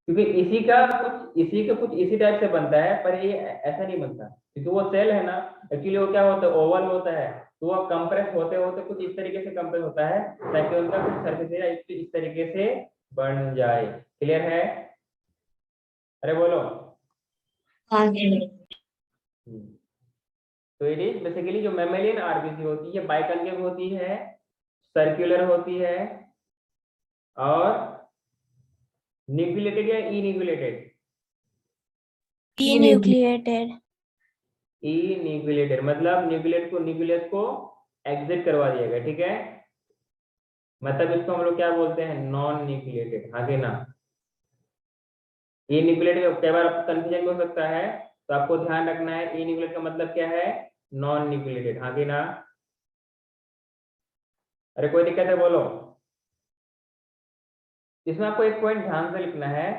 क्योंकि इसी का कुछ इसी टाइप से बनता है, पर ये ऐसा नहीं बनता, क्योंकि वो सेल है ना, एक्चुअली वो क्या होता है, ओवल होता है, तो वो कंप्रेस होते होते कुछ इस तरीके से कंप्रेस होता है, ताकि उनका कुछ सरफेस एरिया इस तरीके से बन जाए। क्लियर है? अरे बोलो। हाँ सर। तो इट इज बेसिकली जो मैमेलियन आरबीसी होती है बाइकॉनकेव होती है, सर्कुलर होती है, और न्यूक्लिएटेड या इन्यूक्लिएटेड? Enucleated. इन्यूक्लिएटेड मतलब न्यूक्लियस को एग्जिट करवा दिया गया, ठीक है? मतलब इसको हम लोग क्या बोलते हैं, नॉन न्यूक्लिएटेड, आगे ना। इन्यूक्लिएटेड कई बार आपको कंफ्यूजन हो सकता है, तो आपको ध्यान रखना है इन्यूक्लिएटेड का मतलब क्या है, नॉन न्यूक्लिएटेड, आगे ना। अरे कोई दिक्कत है बोलो। इसमें आपको एक पॉइंट ध्यान से लिखना है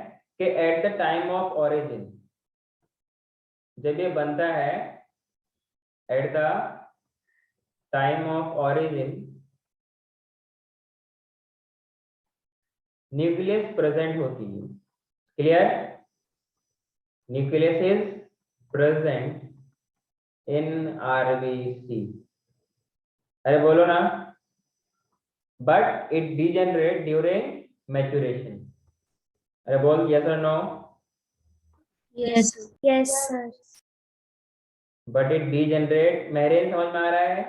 कि at the time of origin, जब ये बनता है, at the time of origin nucleus present होती है। Clear? Nucleus is present in RBC. अरे बोलो ना। But it degenerate during maturation. अरे बोल, यस और no? Yes. Yes, sir. But it degenerate, Mehreen समझ में आ रहा है?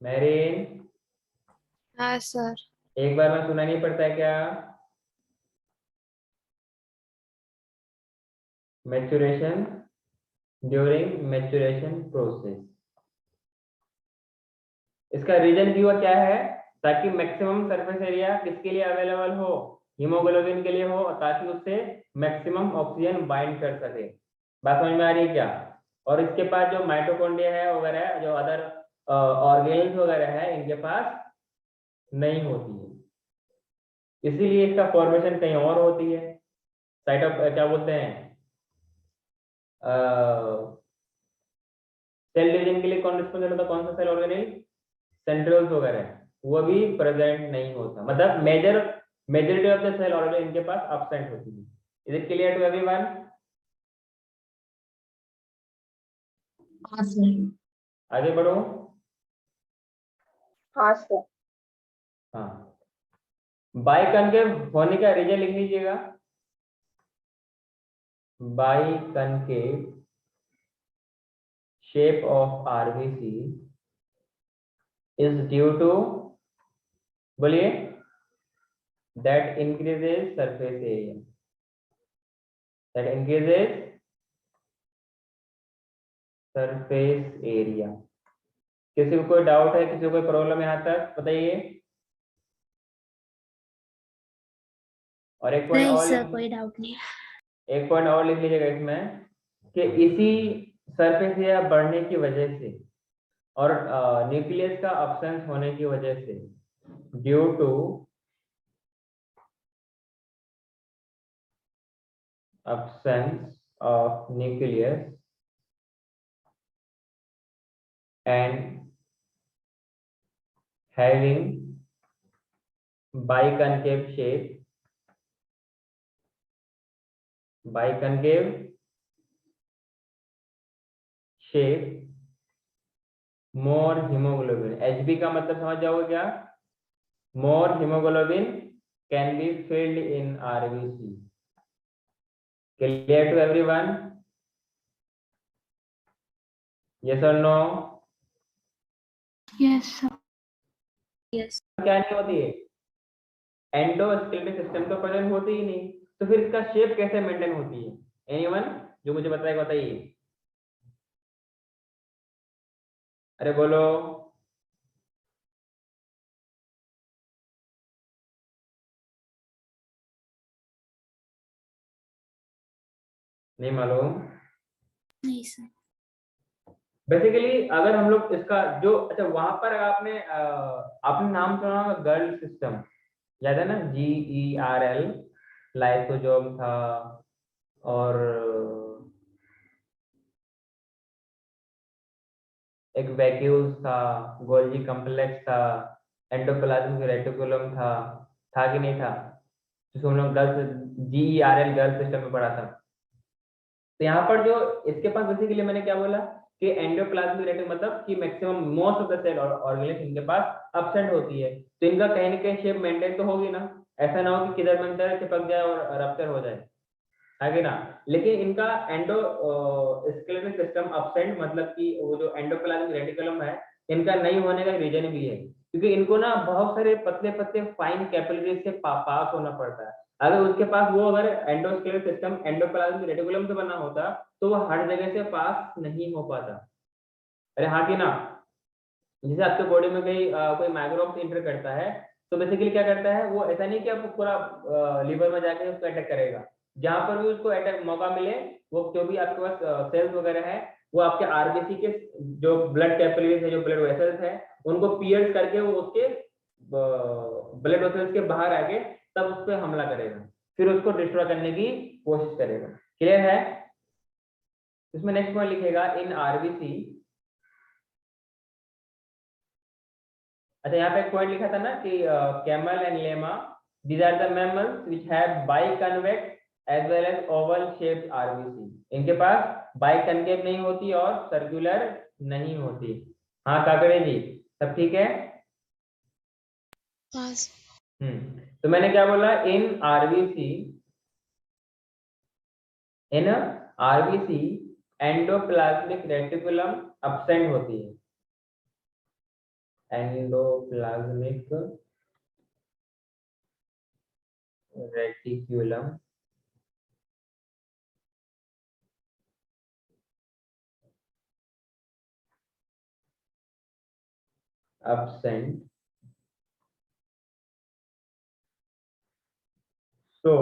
मेहरीन हाँ सर. एक बार में सुना नहीं पड़ता है क्या? Maturation, during maturation process. इसका रीजन भी हुआ क्या है, ताकि मैक्सिमम सरफेस एरिया किसके लिए अवेलेबल हो, हीमोग्लोबिन के लिए हो, ताकि उससे मैक्सिमम ऑक्सीजन बाइंड कर सके। बात समझ में आ रही है क्या? और इसके पास जो माइटोकॉन्ड्रिया है वगैरह, जो अदर ऑर्गेन्स वगैरह है, इनके पास नहीं होती है, इसीलिए इसका फॉर्मेशन कहीं और होती है। साइट ऑफ क्या बोलते हैं, सेल डिवीजन के लिए कौन रिस्पॉन्सिबल होता है, कौन सा सेल ऑर्गेनेल? सेंट्रियोल्स वगैरह, वो भी प्रेजेंट नहीं होता, मतलब majority of the cell organelle इनके पास एब्सेंट होती है। Is it clear to everyone? हाँ सर। आगे बढ़ो। हाँ सर. हाँ, बाइकॉनकेव होने का रीजन लिख लीजिएगा। Biconcave shape of RBC is due to, बोलिए, that increases surface area, that increases surface area। किसी को कोई डाउट है, किसी को कोई प्रॉब्लम है यहाँ तक, बताइए। और एक पॉइंट नहीं और सर, कोई डाउट नहीं. एक पॉइंट और लिख लीजिएगा इसमें, कि इसी सरफेस एरिया बढ़ने की वजह से और न्यूक्लियस का अब्सेंस होने की वजह से, due to absence of nucleus and having biconcave shape, more hemoglobin, HB का मतलब समझ जाओगे क्या? more hemoglobin can be filled in RBC। clear to everyone? yes or no? Yes sir. Yes. क्या नहीं होती है, एंडोस्केलेटल सिस्टम तो प्रेजेंट होती ही नहीं, तो फिर इसका शेप कैसे मेंटेन होती है? एनीवन जो मुझे बताएगा बताइए। अरे बोलो। नहीं मालूम? नहीं सर। बेसिकली अगर हम लोग इसका जो अच्छा वहां पर आपने नाम सुना होगा गर्ल सिस्टम, याद है ना? GERL, लाइसोजोम था, और एक वैक्यूल्स था, गोल्जी कॉम्प्लेक्स था, एंडोप्लाज्मिक रेटिकुलम था कि नहीं था? जिसको हम लोग गर्ल्स GERL गर्ल सिस्टम में पढ़ा था। तो यहाँ पर जो इसके पास बेसिकली मैंने क्या बोला कि एंडोप्लाज्मिक रेटिकुलम मतलब कि maximum most of the cell organism इनके पास एब्सेंट होती है, तो इनका कहीं ना कहीं शेप मेंटेन तो होगी ना, ऐसा ना हो कि किधर मंतर चिपक जाए और रप्चर हो जाए, है ना? लेकिन इनका एंडो स्केलेटल सिस्टम एब्सेंट मतलब कि वो जो एंडोप्लाज्मिक रेटिकुलम है इनका नहीं होने का रीजन भी है क्योंकि इनको ना बहुत सारे पतले पतले फाइन कैपिलरीज से पास होना पड़ता है। अगर उसके पास वो अगर एंडोस्केलेटल सिस्टम एंडोप्लाज्मिक रेटिकुलम से बना होता तो वो हर जगह से पास नहीं हो पाता। अरे हाँ कि ना? जैसे आपके बॉडी में कोई माइक्रोब्स इंटर करता है तो बेसिकली क्या करता है वो, ऐसा नहीं कि आपको पूरा लीवर में जाके उसको अटैक करेगा, जहां पर भी उसको अटैक मौका मिले वो जो भी आपके पास सेल्स वगैरह है वो आपके आरबीसी के जो ब्लड कैपिलरीज है, जो ब्लड वेसल्स है, उनको पियर्स करके वो उसके ब्लड वेसल्स के बाहर आके तब उस पर हमला करेगा, फिर उसको डिस्ट्रॉय करने की कोशिश करेगा। क्लियर है? इसमें नेक्स्ट पॉइंट लिखेगा इन आरबीसी। अच्छा यहाँ पे एक पॉइंट लिखा था ना कि camel and lemma, these are the mammals which have biconvex as well as oval shaped RBC. इनके पास बाइकनवेव नहीं होती और सर्कुलर नहीं होती। हाँ काकड़े जी, सब ठीक है? पास। तो मैंने क्या बोला, in RBC endoplasmic reticulum absent होती है, endoplasmic reticulum absent, so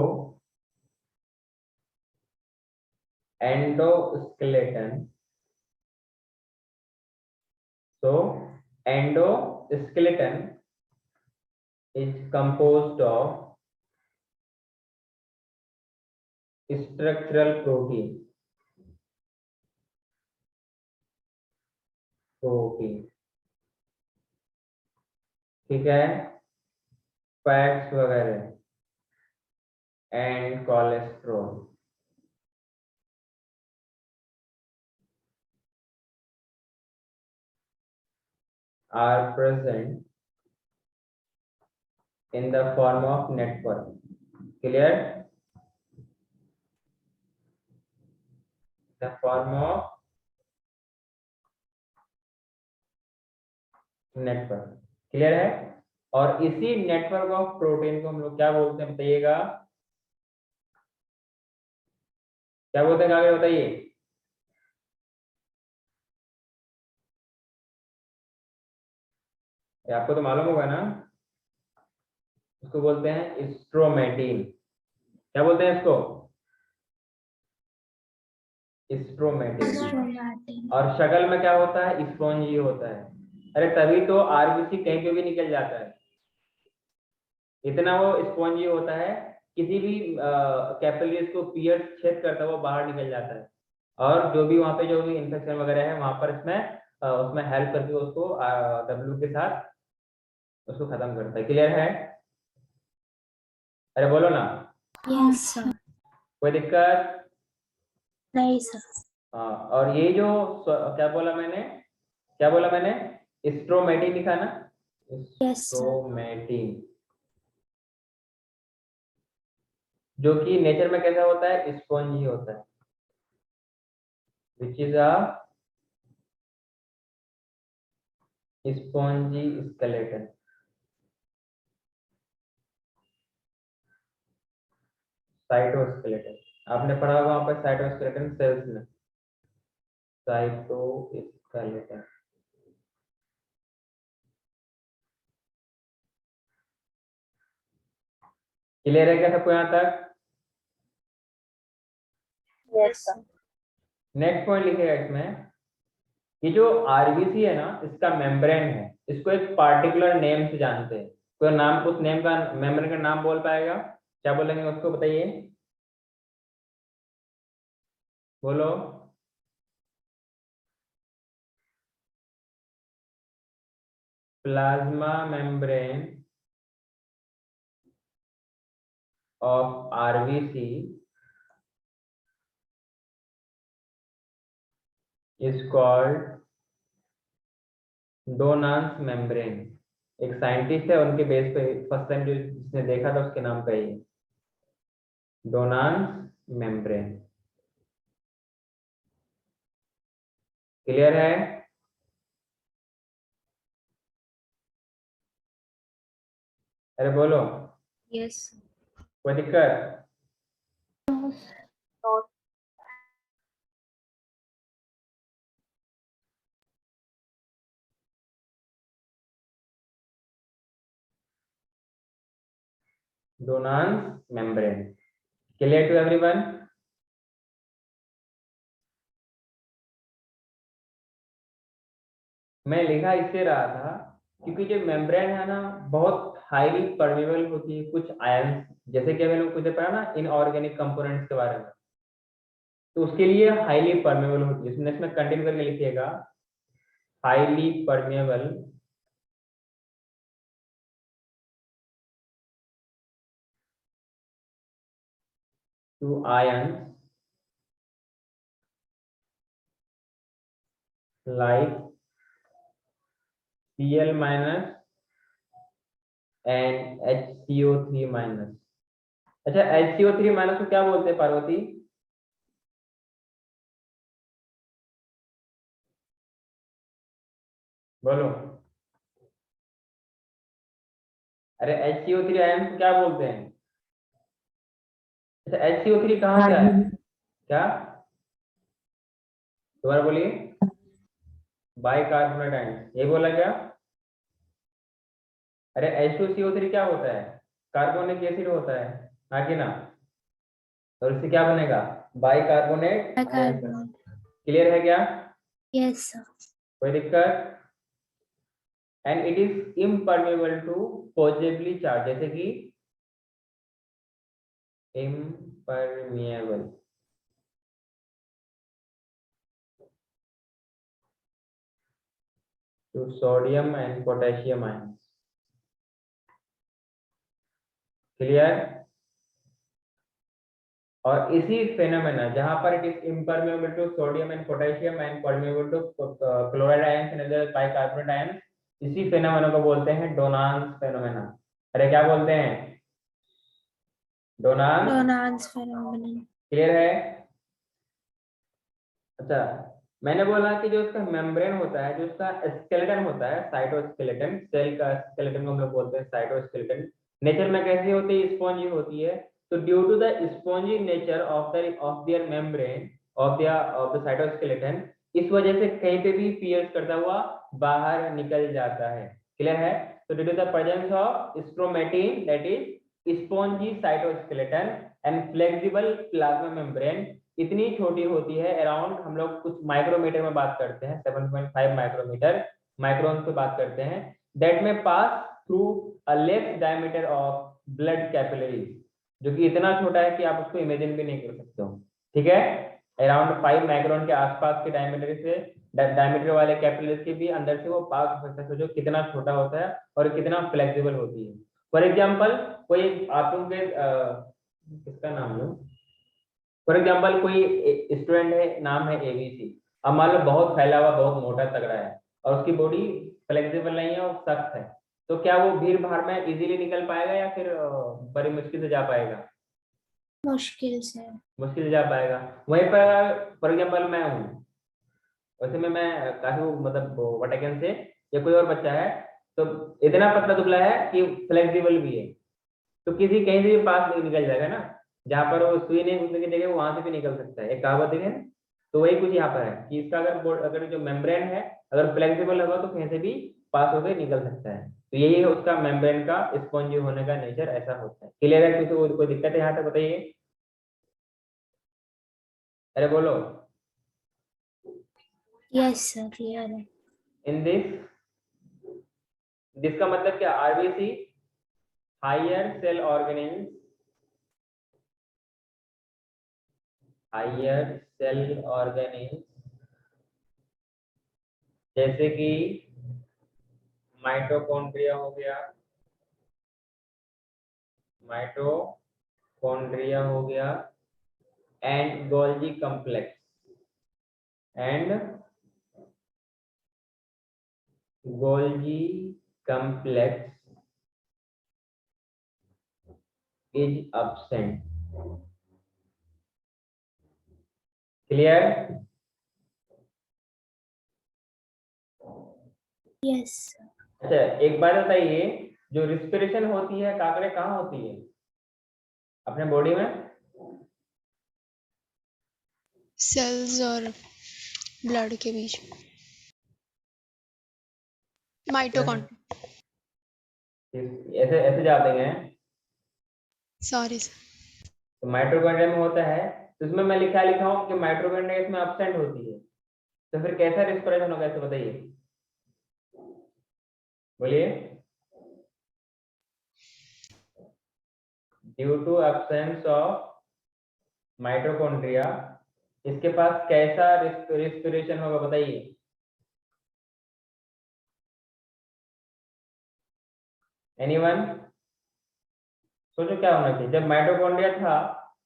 endoskeleton, endoskeleton is composed of structural protein, ठीक है, फैट्स वगैरह and cholesterol. are present in the form of network. Clear? The form of network. Clear है? और इसी network of protein को हम लोग क्या बोलते हैं बताइएगा? क्या बोलते हैं आगे बताइए? आपको तो मालूम होगा ना, उसको बोलते हैं स्ट्रोमेटिन। क्या बोलते हैं इसको? स्ट्रोमेटिन। और शक्ल में क्या होता है? स्पॉन्जी होता है। अरे तभी तो आरबीसी कहीं पे भी निकल जाता है, इतना वो स्पॉन्जी होता है, किसी भी कैपिलरीज को पियर्स छेद करता है वो बाहर निकल जाता है, और जो भी वहां पे जो भी इंफेक्शन वगैरह है वहां पर उसमें हेल्प करके उसको डब्ल्यू के साथ उसको खत्म करता है। क्लियर है? अरे बोलो ना, यस सर। कोई दिक्कत? नहीं सर। हाँ, और ये जो क्या बोला मैंने? स्ट्रोमेटिन लिखा ना? Yes sir. स्ट्रोमेटिन जो कि नेचर में कैसा होता है? स्पॉन्जी होता है, which is a spongy skeleton. Cytoskeleton, आपने पढ़ा होगा वहां पर साइटोस्केलेटन सेल्स में, साइटोस्केलेटन। क्लियर है क्या सबको यहाँ तक? Yes, sir. नेक्स्ट पॉइंट लिखेगा इसमें, ये जो आरबीसी है ना, इसका मेम्ब्रेन है, इसको एक पार्टिकुलर नेम से जानते हैं। कोई नाम, उस नेम का, मेम्ब्रेन का नाम बोल पाएगा? क्या बोलेंगे उसको, बताइए, बोलो। Plasma membrane of RBC is called Donnan's membrane. एक साइंटिस्ट है, उनके बेस पे फर्स्ट टाइम जो जिसने देखा था उसके नाम का ही डोनांस मेम्ब्रेन। क्लियर है? अरे बोलो, Yes. कोई दिक्कत? No, Donnan's membrane. Clear to everyone? मैं लिखा इससे रहा था क्योंकि जो मेम्ब्रेन है ना, बहुत हाईली परमेबल होती है कुछ आयंस, जैसे कि मैंने कुछ पढ़ा ना इनऑर्गेनिक कंपोनेंट्स के बारे में, तो उसके लिए हाईली परमेबल होती है। इसमें कंटिन्यू करके लिखिएगा, highly permeable to ions like Cl minus and HCO3 minus। अच्छा, HCO3 माइनस को क्या बोलते हैं पार्वती? बोलो। अरे HCO3 आयन को क्या बोलते हैं? अच्छा, HCO3 कहाँ से आया? क्या दोबारा बोलिए। बाइकार्बोनेट आयन, ये बोला क्या? अरे H2CO3 क्या होता है? कार्बोनिक एसिड होता है, हाँ कि ना? और इससे क्या बनेगा? Bicarbonate ion. Bicarbonate. क्लियर है क्या? Yes, sir. कोई दिक्कत? And it is impermeable to positively charge, जैसे कि impermeable to sodium and potassium ion. Clear? और इसी फेनोमेना जहां पर it is impermeable to sodium and potassium and permeable to chloride ions and other bicarbonate ions, इसी phenomena को बोलते हैं डोनांस फेनोमेना। अरे क्या बोलते हैं? डोनांस। Donans phenomenon. क्लियर है? अच्छा, मैंने बोला कि जो उसका मेम्ब्रेन होता है, जो उसका स्केलेटन होता है, साइटोस्केलेटन, सेल का स्केलेटन को हम लोग बोलते हैं साइटोस्केलेटन, नेचर में कैसी होती है? स्पॉन्जी होती है। तो due to the spongy nature of their membrane of the cytoskeleton, इस वजह से कहीं पे भी पियर्स करता हुआ बाहर निकल जाता है। क्लियर है? तो due to the presence of stromatin, that is spongy cytoskeleton and flexible plasma membrane, इतनी छोटी होती है, अराउंड हम लोग कुछ माइक्रोमीटर में बात करते हैं, 7.5 माइक्रोमीटर, माइक्रोन पे बात करते हैं, दैट में pass through a less diameter of blood capillaries, जो कि इतना छोटा है कि आप उसको इमेजिन भी नहीं कर सकते हो। ठीक है? अराउंड 5 माइक्रोन के आसपास के डायमीटर से, डायमीटर वाले कैपिलरीज के भी अंदर से वो पास हो सकता है। सोचो कितना छोटा होता है और कितना फ्लेक्सिबल होती है। फॉर एग्जाम्पल, कोई आप लोग के किसका नाम लो, फॉर एग्जाम्पल कोई स्टूडेंट है, नाम है एबीसी, अब मान लो बहुत फैला हुआ, बहुत मोटा तगड़ा है और उसकी बॉडी फ्लेक्सिबल नहीं है और सख्त है, तो क्या वो भीड़ भाड़ में इजीली निकल पाएगा या फिर बड़ी मुश्किल से जा पाएगा? मुश्किल से। मुश्किल से जा पाएगा। वहीं पर फॉर एग्जाम्पल मैं हूँ, वैसे में मैं काफी मतलब वटेकन से, या कोई और बच्चा है तो इतना पतला दुबला है कि फ्लेक्सिबल भी है, तो किसी कहीं से भी पास निकल जाएगा ना। जहां पर वो सुई नहीं घुसने की जगह वहां से भी निकल सकता है, एक कहावत है। तो वही कुछ यहाँ पर है कि इसका अगर जो मेम्ब्रेन है अगर फ्लेक्सिबल होगा तो कहीं से भी पास होकर निकल सकता है। तो यही है उसका मेम्ब्रेन का स्पॉन्जी होने का नेचर, ऐसा होता है। क्लियर है? किसी को कोई दिक्कत है यहाँ तक बताइए? अरे बोलो। Yes, sir. Clear है. इन दिस का मतलब क्या? RBC higher cell organism, higher cell organism जैसे कि माइटोकॉन्ड्रिया हो गया, माइटोकॉन्ड्रिया हो गया, and Golgi complex, and Golgi complex is absent. Clear? Yes, sir. अच्छा, एक बात बताइए, जो रिस्पिरेशन होती है काकड़े कहाँ होती है अपने बॉडी में? सेल्स और ब्लड के बीच में, माइटोकॉन्ड्रिया। ऐसे ऐसे जवाब देंगे। Sorry sir. तो माइटोकॉन्ड्रिया में होता है, तो इसमें मैं लिखा हूँ कि माइटोकॉन्ड्रिया इसमें एब्सेंट होती है, तो फिर कैसा रिस्पिरेशन होगा ऐसे बताइए, बोलिए। Due to absence of mitochondria इसके पास कैसा रिस्पिरेशन होगा बताइए। एनीवन? सोचो क्या होना चाहिए। जब माइटोकॉन्ड्रिया था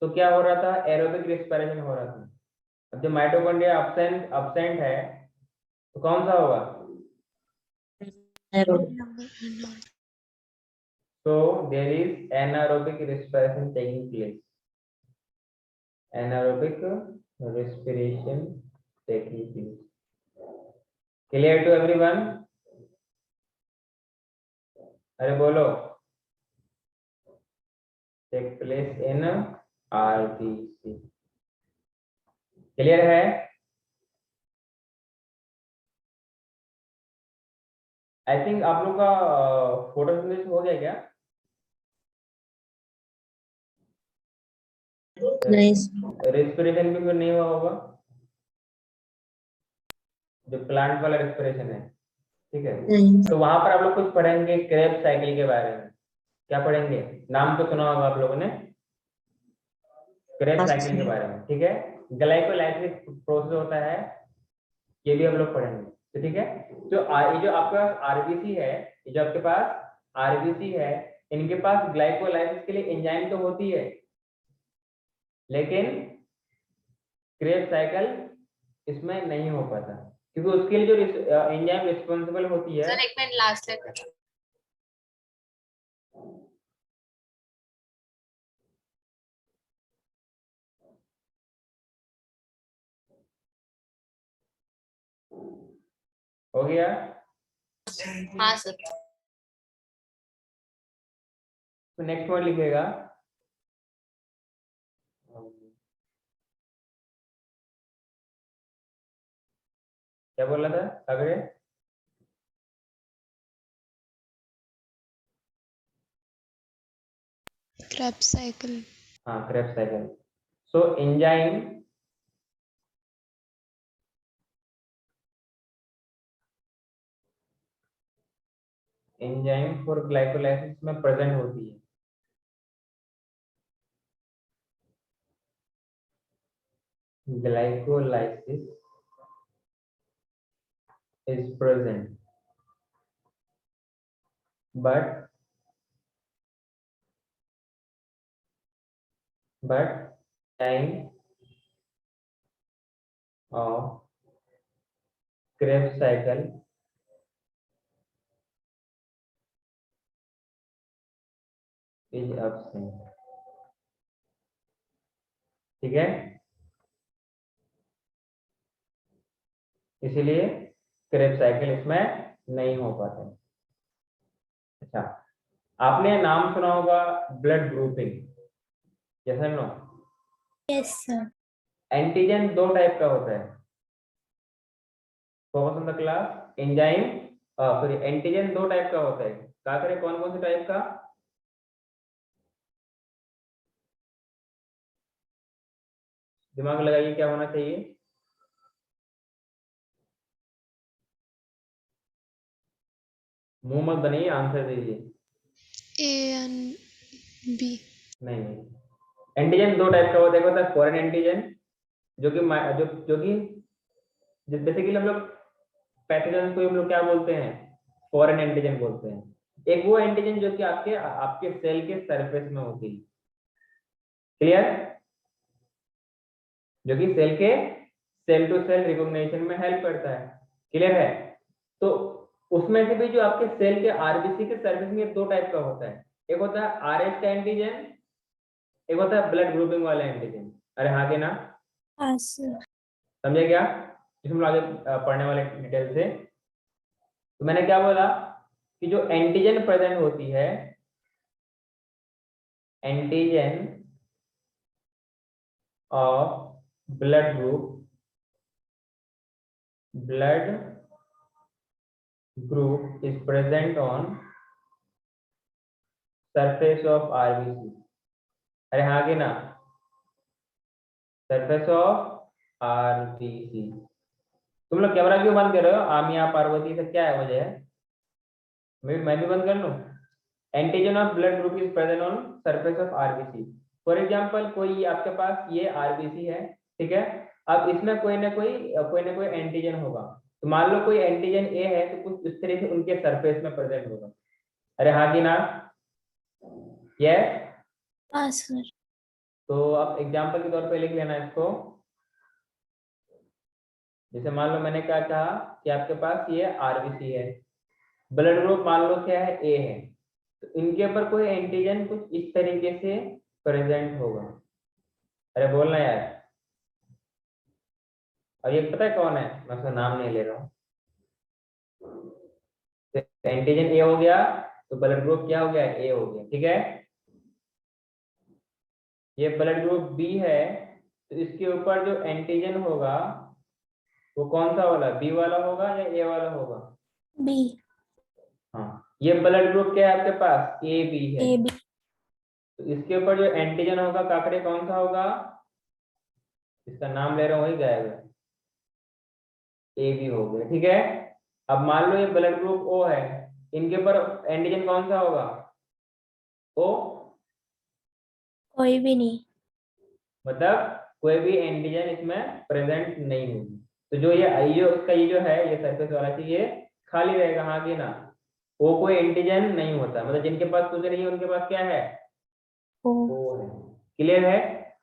तो क्या हो रहा था? एरोबिक रिस्पिरेशन हो रहा था। अब जब माइटोकॉन्ड्रिया अब्सेंट है तो कौन सा होगा? So there is anaerobic respiration taking place. Anaerobic respiration taking place. Clear to everyone? अरे बोलो। Take place in RBC. Clear है? I think आप लोग का फोटोसिंथेसिस हो गया क्या? नहीं रेस्पिरेशन भी नहीं हुआ होगा, जो प्लांट वाला रेस्पिरेशन है, ठीक है। नहीं तो वहां पर आप लोग कुछ पढ़ेंगे क्रेब्स साइकिल के बारे में। क्या पढ़ेंगे? नाम तो सुना होगा आप लोगों ने क्रेब्स साइकिल के बारे में, ठीक है। ग्लाइकोलाइसिस प्रोसेस होता है, ये भी हम लोग पढ़ेंगे, तो ठीक है। ये जो आपके पास आरबीसी है, ये जो आपके पास आरबीसी है, इनके पास ग्लाइकोलाइसिस के लिए एंजाइम तो होती है, लेकिन क्रेब्स साइकिल इसमें नहीं हो पाता, क्योंकि उसके लिए जो एंजाइम रिस्पॉन्सिबल होती है। सर एक मिनट लास्ट लेक्चर हो गया? हाँ सर तो नेक्स्ट वर्ड लिखेगा क्या बोला था अगले? Krebs cycle. हाँ, Krebs cycle. So enzyme for glycolysis में प्रेजेंट होती है। Glycolysis is present, but time of Krebs cycle is absent. ठीक है, इसीलिए क्रेब्स साइकिल इसमें नहीं हो पाता। अच्छा, आपने नाम सुना होगा ब्लड ग्रुपिंग, यस और नो? Yes, sir. एंटीजन दो टाइप का होता है, focus on the class. Enzyme sorry antigen दो टाइप का होता है, क्या करें कौन कौन से टाइप का? दिमाग लगाइए क्या होना चाहिए? मुंह मत बनाइए, आंसर दीजिए। A and B. नहीं नहीं, एंटीजन दो टाइप का होता है, एक होता है फॉरेन एंटीजन जो कि बेसिकली हम लोग पैथोजन को हम लोग क्या बोलते हैं, फॉरेन एंटीजन बोलते हैं। एक वो एंटीजन जो कि आपके आपके सेल के सरफेस में होती है, क्लियर, जो कि सेल टू सेल रिकॉग्निशन में हेल्प करता है, क्लियर है? तो उसमें से भी जो आपके सेल के आरबीसी के सरफेस में दो टाइप का होता है, एक होता है आरएच का एंटीजन, एक होता है ब्लड ग्रुपिंग वाला एंटीजन। अरे हाँ के ना, Yes, sir. समझे क्या? इस हम लोग आगे पढ़ने वाले डिटेल से। तो मैंने क्या बोला कि जो एंटीजन प्रेजेंट होती है, antigen of blood group is present on surface of RBC। अरे हाँ कि ना, सरफेस ऑफ आरबीसी। तुम लोग कैमरा क्यों बंद कर रहे हो? आमिया पार्वती से क्या है वजह है? मैं भी बंद कर लूं? Antigen of blood group is present on surface of RBC. For example कोई आपके पास ये आरबीसी है, ठीक है, अब इसमें कोई ना कोई एंटीजन होगा, तो मान लो कोई एंटीजन ए है तो कुछ इस तरह से उनके सरफेस में प्रेजेंट होगा। अरे हाँ कि ना, यस। Yes, sir. तो आप एग्जांपल के तौर पे लिख लेना इसको। जैसे मान लो मैंने क्या कहा कि आपके पास ये आरबीसी है, ब्लड ग्रुप मान लो क्या है, ए है, तो इनके ऊपर कोई एंटीजन कुछ इस तरीके से प्रेजेंट होगा। अरे बोलना यार। और ये पता है कौन है? मैं उसका नाम नहीं ले रहा हूँ। तो एंटीजन ए हो गया तो ब्लड ग्रुप क्या हो गया, ए हो गया, ठीक है। ये ब्लड ग्रुप बी है तो इसके ऊपर जो एंटीजन होगा वो कौन सा वाला, बी वाला होगा या ए वाला होगा? B. हाँ, ये ब्लड ग्रुप क्या है आपके पास, ए बी है, AB. तो इसके ऊपर जो एंटीजन होगा काकड़े कौन सा होगा? इसका नाम ले रहा हूँ, वही जाएगा, ए बी हो गया, ठीक है। अब मान लो ये ब्लड ग्रुप ओ है, इनके ऊपर एंटीजन कौन सा होगा, ओ, कोई भी नहीं। मतलब कोई भी एंटीजन इसमें प्रेजेंट नहीं होगी। तो जो ये उसका ये जो है ये सरफेस वाला चीज ये खाली रहेगा, हाँ कि ना? वो कोई एंटीजन नहीं होता, मतलब जिनके पास कुछ नहीं है उनके पास क्या है, O. ओ है, क्लियर है।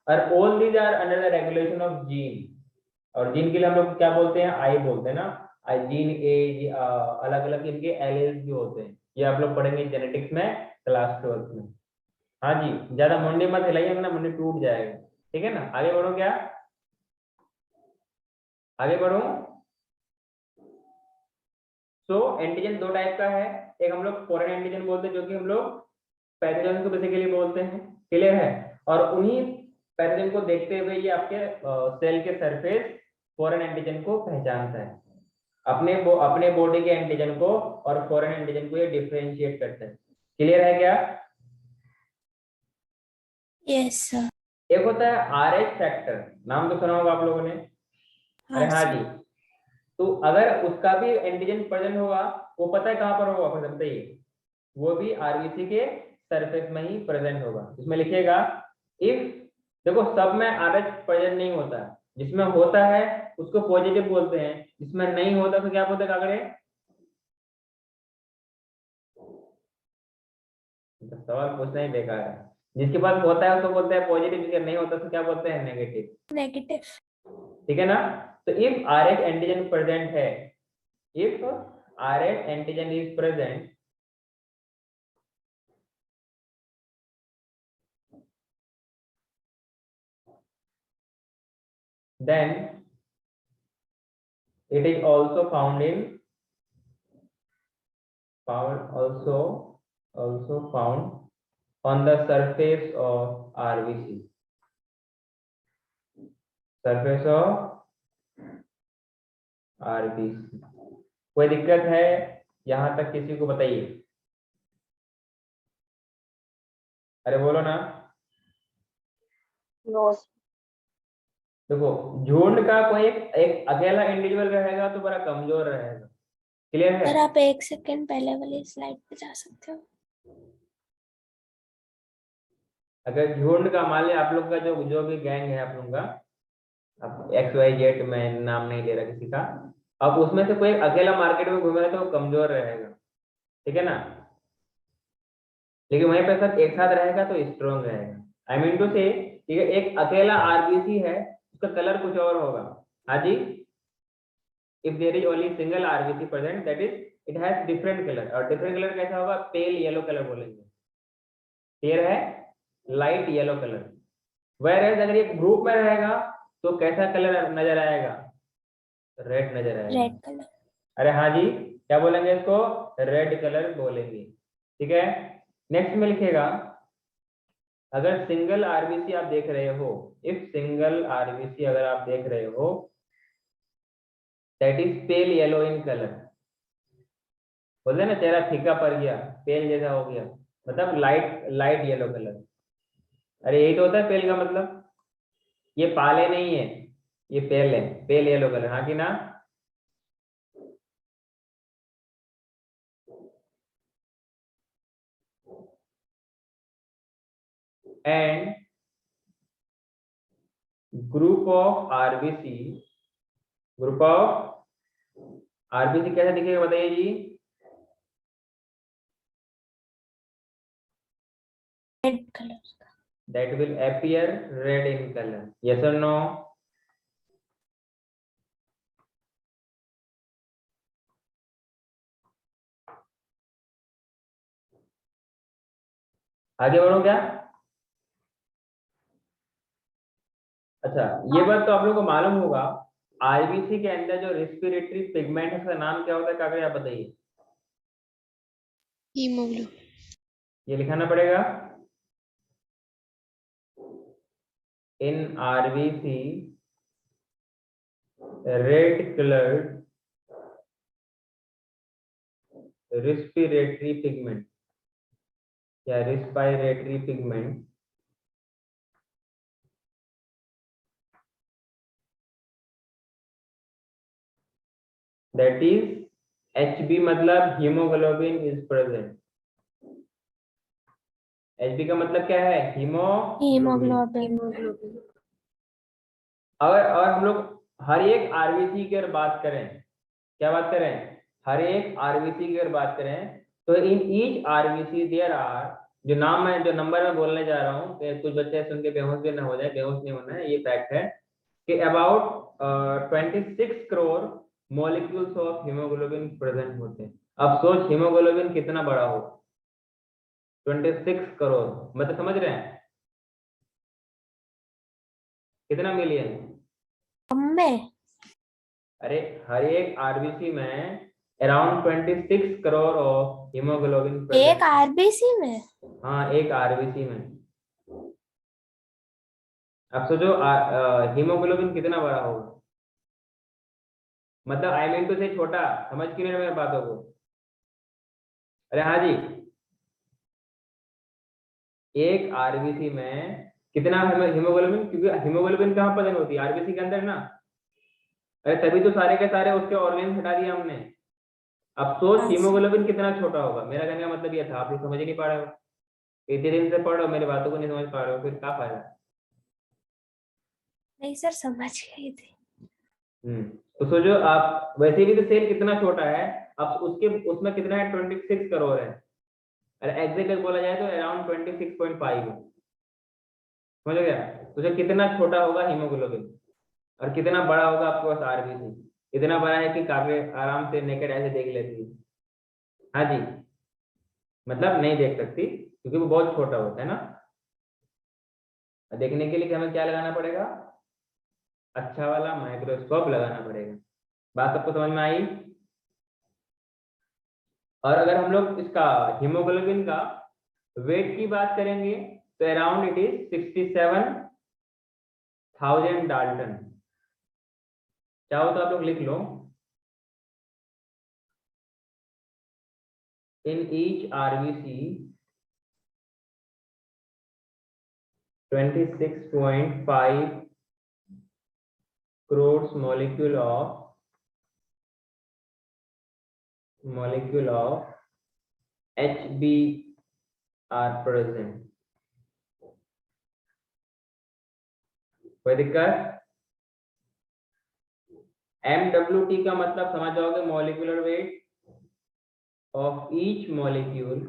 और all these are under the regulation of gene, और जीन के लिए हम लोग क्या बोलते हैं, आई बोलते हैं ना, आई जीन ए, अलग अलग इनके एलील्स भी होते हैं, ये आप लोग पढ़ेंगे जेनेटिक्स में क्लास 12 में। हाँ जी, ज्यादा मुंडी मत हिलाइए ना, मुंडी टूट जाएगा, ठीक है ना। आगे बढ़ो, क्या आगे बढ़ो? सो एंटीजन दो टाइप का है, एक हम लोग फॉरेन एंटीजन बोलते हैं जो कि हम लोग पैथोजन को बेसिकली बोलते हैं, क्लियर है। और उन्हीं पैथोजन को देखते हुए ये आपके सेल के सरफेस फॉरेन एंटीजन को पहचानता है, अपने बॉडी के एंटीजन को और फॉरेन एंटीजन को ये डिफरेंशिएट करता है, क्लियर है क्या? Yes, sir. एक होता है आरएच फैक्टर, नाम तो सुना होगा आप लोगों ने। अरे हाँ जी, तो अगर उसका भी एंटीजन प्रेजेंट होगा, वो पता है कहां पर होगा, फिर बताइए, वो भी आरबीसी के सरफेस में ही प्रेजेंट होगा। इसमें लिखिएगा इफ, देखो सब में आरएच प्रेजेंट नहीं होता, जिसमें होता है उसको पॉजिटिव बोलते हैं, जिसमें नहीं होता तो क्या बोलते हैं कागड़े? तो सवाल पूछना ही बेकार है, जिसके पास होता है उसको बोलते हैं पॉजिटिव, जिसके नहीं होता तो क्या बोलते हैं, नेगेटिव, Negative. ठीक है ना। तो इफ आरएच एंटीजन प्रेजेंट है, if RH antigen is present, then it is also found on the surface of RBC, surface of RBC. कोई दिक्कत है यहां तक किसी को बताइए? अरे बोलो ना। नो। देखो झुंड का कोई एक अकेला इंडिविजुअल रहेगा तो बड़ा कमजोर रहेगा। क्लियर है? सर आप 1 सेकेंड पहले वाली स्लाइड पे जा सकते हो? अगर झुंड का मान लिया आप लोग का जो भी गैंग है आप लोग का, अब XYZ मैं नाम नहीं ले रहा किसी का, अब उसमें से कोई अकेला मार्केट में घूमेगा तो वो कमजोर रहेगा, ठीक है ना? लेकिन वहीं पे सब एक साथ रहेगा तो स्ट्रॉन्ग रहेगा। आई मीन टू से ठीक है, एक अकेला आरबीसी है उसका कलर कुछ और होगा। हाँ जी, if there is only single RBC present that is it has different colour. और डिफरेंट कलर कैसा होगा? पेल येलो कलर बोलेंगे। क्लियर है? Light yellow colour. वेयर अगर ये ग्रुप में रहेगा तो कैसा कलर नजर आएगा? रेड नजर आएगा। Red colour. अरे हाँ जी, क्या बोलेंगे इसको? रेड कलर बोलेंगे। ठीक है, नेक्स्ट में लिखेगा अगर सिंगल आरबीसी आप देख रहे हो, इफ सिंगल आरबीसी अगर आप देख रहे हो that is pale yellow in colour. बोलते ना चेहरा फीका पड़ गया, पेल जैसा हो गया, मतलब लाइट येलो कलर। अरे यही तो होता है पेल का मतलब। ये पाले नहीं है, ये पेल है, पेल येलो कलर। हाँ कि ना? And group of RBC, group of RBC कैसा दिखेगा बताइए जी? Red colour. That will appear red in color. Yes or no? आगे बढ़ो क्या? अच्छा, ये बात तो आप लोगों को मालूम होगा, आरबीसी के अंदर जो रेस्पिरेटरी पिगमेंट है उसका नाम क्या होता है? कागज आप बताइए। हीमोग्लोबिन। ये लिखाना पड़ेगा। In RBC red coloured respiratory pigment या respiratory pigment that is HB मतलब हीमोग्लोबिन इज प्रेजेंट। HB का मतलब क्या है? हीमोग्लोबिन। और हम लोग हर एक आरबीसी की अगर बात करें, क्या बात करें? हर एक आरबीसी की अगर बात करें तो in each RBC there are, जो नाम है जो नंबर मैं बोलने जा रहा हूँ, कुछ बच्चे सुन के बेहोश भी ना हो जाए, बेहोश नहीं होना है, ये फैक्ट है कि about 26 crore molecules of haemoglobin present होते हैं। अब सोच हीमोग्लोबिन कितना बड़ा हो, 26 करोड़, मतलब समझ रहे हैं कितना मिलियन? अरे हर एक आरबीसी में अराउंड 26 करोड़ ऑफ हीमोग्लोबिन एक आरबीसी में? हाँ, एक आरबीसी में। अब सोचो हीमोग्लोबिन कितना बड़ा होगा, मतलब आई मीन तो से छोटा, समझ क्यों नहीं मेरी बातों को? अरे हाँ जी, एक आरबीसी में कितना हीमोग्लोबिन, क्योंकि हीमोग्लोबिन कहाँ प्रेजेंट होती है? आरबीसी के अंदर ना। अरे तभी तो सारे के सारे उसके ऑर्गेन्स हटा दिए हमने। अब सोच हीमोग्लोबिन कितना छोटा होगा। मेरा कहने का मतलब ये था, आप लोग समझ ही नहीं पा रहे हो, इतने दिन से पढ़ रहे हो, मेरी बातों को नहीं समझ पा रहे हो, फिर क्या फायदा? नहीं सर समझ गई थी। तो सोचो आप, वैसे भी तो सेल कितना छोटा है, अब उसके उसमें कितना है? 26 करोड़ है। अरे एग्जैक्ट बोला जाए तो अराउंड 26.5 है। समझ गया? तो कितना छोटा होगा हीमोग्लोबिन और कितना बड़ा होगा आपके पास आरबीसी? इतना बड़ा है कि काफी आराम से नेकेड ऐसे देख लेती है। हाँ जी, मतलब नहीं देख सकती क्योंकि वो बहुत छोटा होता है ना। देखने के लिए हमें क्या लगाना पड़ेगा? अच्छा वाला माइक्रोस्कोप लगाना पड़ेगा। बात सबको समझ में आई? और अगर हम लोग इसका हीमोग्लोबिन का वेट की बात करेंगे तो अराउंड इट इज 67,000 डाल्टन। चाहो तो आप लोग लिख लो। In each RBC 26.5 crores molecule of HB are present। कोई दिक्कत? MWT का मतलब समझ जाओगे, molecular weight of each molecule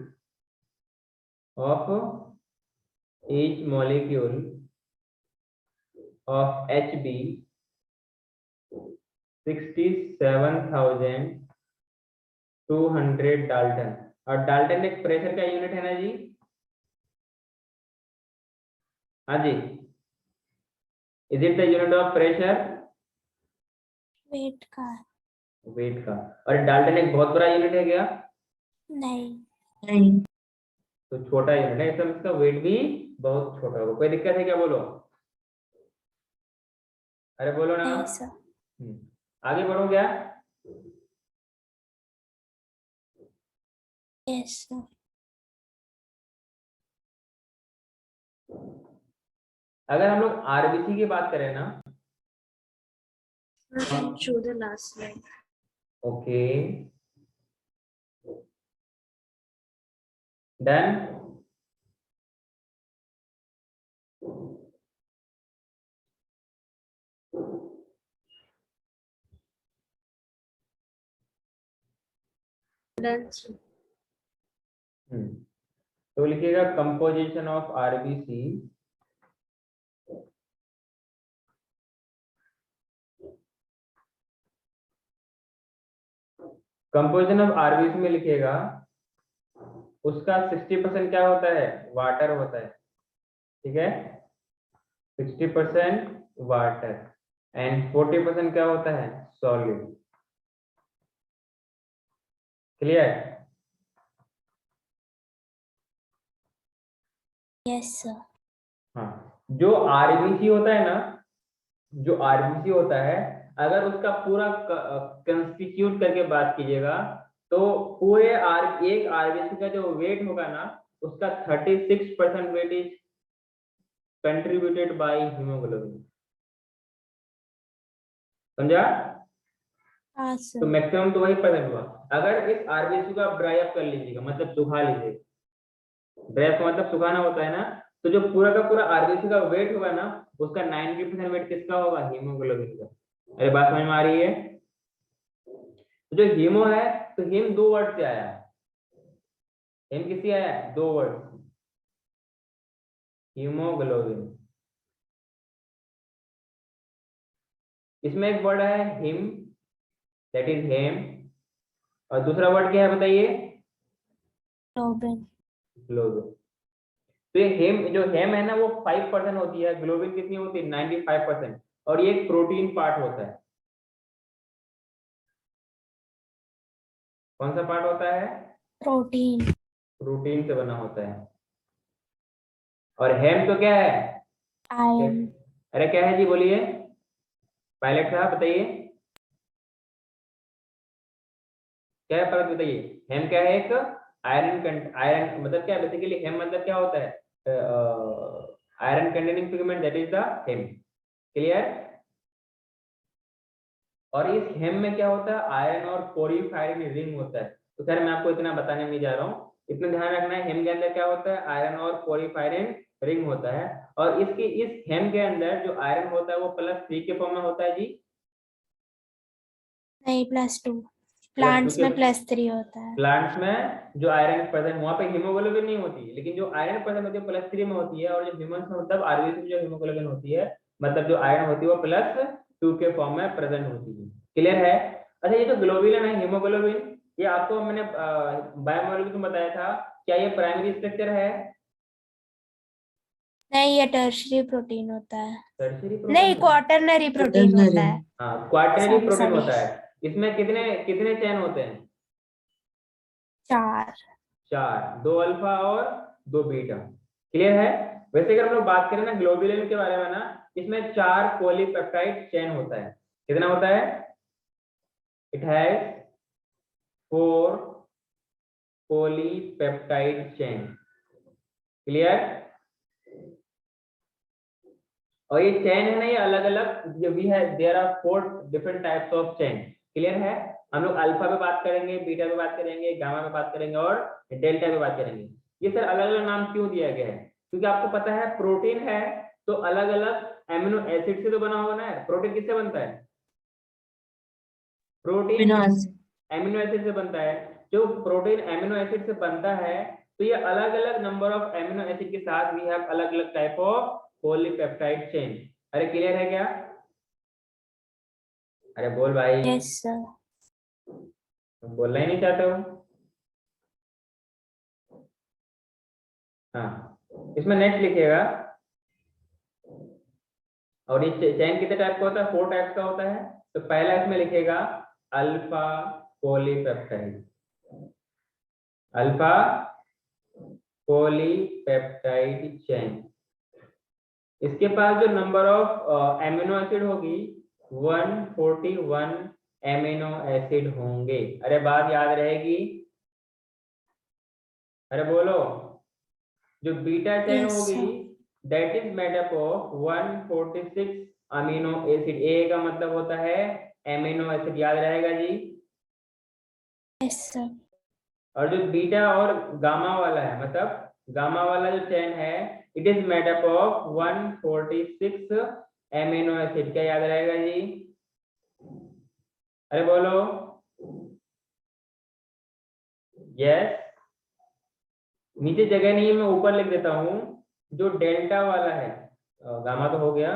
of HB 67,200 dalton. और डाल्टन एक प्रेशर का यूनिट है ना जी? हाँ जी, is it the unit of pressure? Weight का। वेट का। और डाल्टन एक बहुत बड़ा यूनिट है क्या? नहीं। नहीं। तो छोटा यूनिट है, इसमें इसका वेट भी बहुत छोटा होगा। कोई दिक्कत है क्या? बोलो, अरे बोलो ना। नहीं सर। आगे बढ़ो क्या? Yes sir. अगर हम लोग आरबीसी की बात करें ना, Show the last slide. Okay done. Done sir. तो लिखिएगा composition of RBC composition of RBC में लिखिएगा उसका 60% क्या होता है? वाटर होता है। ठीक है, 60% वाटर एंड 40% क्या होता है? सॉलिड। क्लियर? Yes sir. हाँ, जो आरबीसी होता है ना, जो आरबीसी होता है, अगर उसका पूरा कंस्टिट्यूट करके बात कीजिएगा तो पूरे एक आरबीसी का जो वेट होगा ना, उसका 36% weight is contributed by haemoglobin. समझा? हाँ सर। तो मैक्सिमम तो वही परसेंट हुआ। अगर इस आरबीसी को आप ड्राई अप कर लीजिएगा, मतलब सुखा लीजिए, ड्राई अप मतलब सुखाना होता है ना, तो जो पूरा का पूरा आरबीसी का वेट होगा ना, उसका 90% वेट किसका होगा? हीमोग्लोबिन का। अरे बात समझ में आ रही है? तो जो हीमो है, तो हीम 2 वर्ड से आया है। हीम किससे आया है? 2 वर्ड, हीमोग्लोबिन। इसमें एक वर्ड है हिम, दैट इज हेम, और दूसरा वर्ड क्या है बताइए? ग्लोबिन। ग्लोबिन। तो ये हेम, जो हेम है ना, वो 5% होती है, ग्लोबिन कितनी होती है? 95%। और ये एक प्रोटीन पार्ट होता है। कौन सा पार्ट होता है? प्रोटीन। प्रोटीन से बना होता है। और हेम तो क्या है? आयरन। अरे क्या है जी? बोलिए पायलट साहब, बताइए क्या है? पायलट बताइए, हेम क्या है? एक आयरन आयरन मतलब क्या? बेसिकली हेम मतलब क्या होता है? Iron containing pigment, that is the haem. Clear? और इस हेम में क्या होता है? आयरन और पोरीफायरिन रिंग होता है। तो खैर मैं आपको इतना बताने नहीं जा रहा हूँ, इतना ध्यान रखना है, हेम के अंदर क्या होता है? आयरन और पोरीफायरिन रिंग होता है। और इसकी इस हेम के अंदर जो आयरन होता है वो +3 के फॉर्म में होता है जी। नहीं +2। +2 प्लांट्स में के +3 होता है। प्लांट्स में जो आयरन प्रेजेंट, वहां पे हीमोग्लोबिन नहीं होती, लेकिन जो आयरन प्रेजेंट होती है +3 में होती है। और जो ह्यूमंस में मतलब आरबीसी में जो हीमोग्लोबिन होती है, मतलब जो आयरन होती है वो +2 के फॉर्म में प्रेजेंट होती है। क्लियर है? अच्छा, ये जो ग्लोबुलिन है, हीमोग्लोबिन, ये आपको मैंने बायोमोलिक्यूल में बताया था, क्या ये प्राइमरी स्ट्रक्चर है? नहीं, ये टर्शरी प्रोटीन होता है। टर्शियरी नहीं, प्रोटीन? क्वाटरनरी प्रोटीन होता है। हाँ, क्वाटरनरी सॉरी प्रोटीन सॉरी। होता है। इसमें कितने कितने चेन होते हैं? 4। 4, 2 अल्फा और 2 बीटा। क्लियर है? वैसे अगर हम लोग बात करें ना ग्लोबुलिन के बारे में ना, इसमें 4 पॉलीपेप्टाइड चेन होता है। कितना होता है? It has 4 polypeptide chain. Clear? और ये चेन है ना, ये अलग अलग जो भी है, there are 4 different types of chain. Clear है? हम लोग अल्फा पे बात करेंगे, बीटा पे बात करेंगे, गामा पे बात करेंगे और डेल्टा पे बात करेंगे। ये सर अलग अलग नाम क्यों दिया गया है? क्योंकि आपको पता है प्रोटीन है तो अलग अलग एमिनो एसिड से तो बना होगा ना। प्रोटीन किससे बनता है? प्रोटीन एमिनो एसिड से बनता है। जो प्रोटीन एमिनो एसिड से बनता है तो ये अलग अलग नंबर ऑफ एमिनो एसिड के साथ वी हैव अलग अलग टाइप ऑफ पॉलीपेप्टाइड चेन। अरे क्लियर है क्या? अरे बोल भाई। Yes sir. तुम बोलना ही नहीं चाहते हो। हाँ, इसमें नेक्स्ट लिखिएगा। और ये चेन कितने टाइप का होता है? 4 टाइप का होता है। तो पहला इसमें लिखेगा alpha polypeptide. Alpha polypeptide chain. इसके पास जो नंबर ऑफ एमिनो एसिड होगी 141 एमिनो एसिड होंगे। अरे बात याद रहेगी? अरे बोलो। जो बीटा चेन Yes, होगी sir. That is made up of 146 amino acid. A का मतलब होता है एमिनो एसिड, याद रहेगा जी? Yes, sir. और जो बीटा और गामा वाला है, मतलब गामा वाला जो चेन है it is made up of 146 amino acid. क्या याद रहेगा जी? अरे बोलो। यस। नीचे जगह नहीं है, मैं ऊपर लिख देता हूं। जो डेल्टा वाला है, गामा तो हो गया,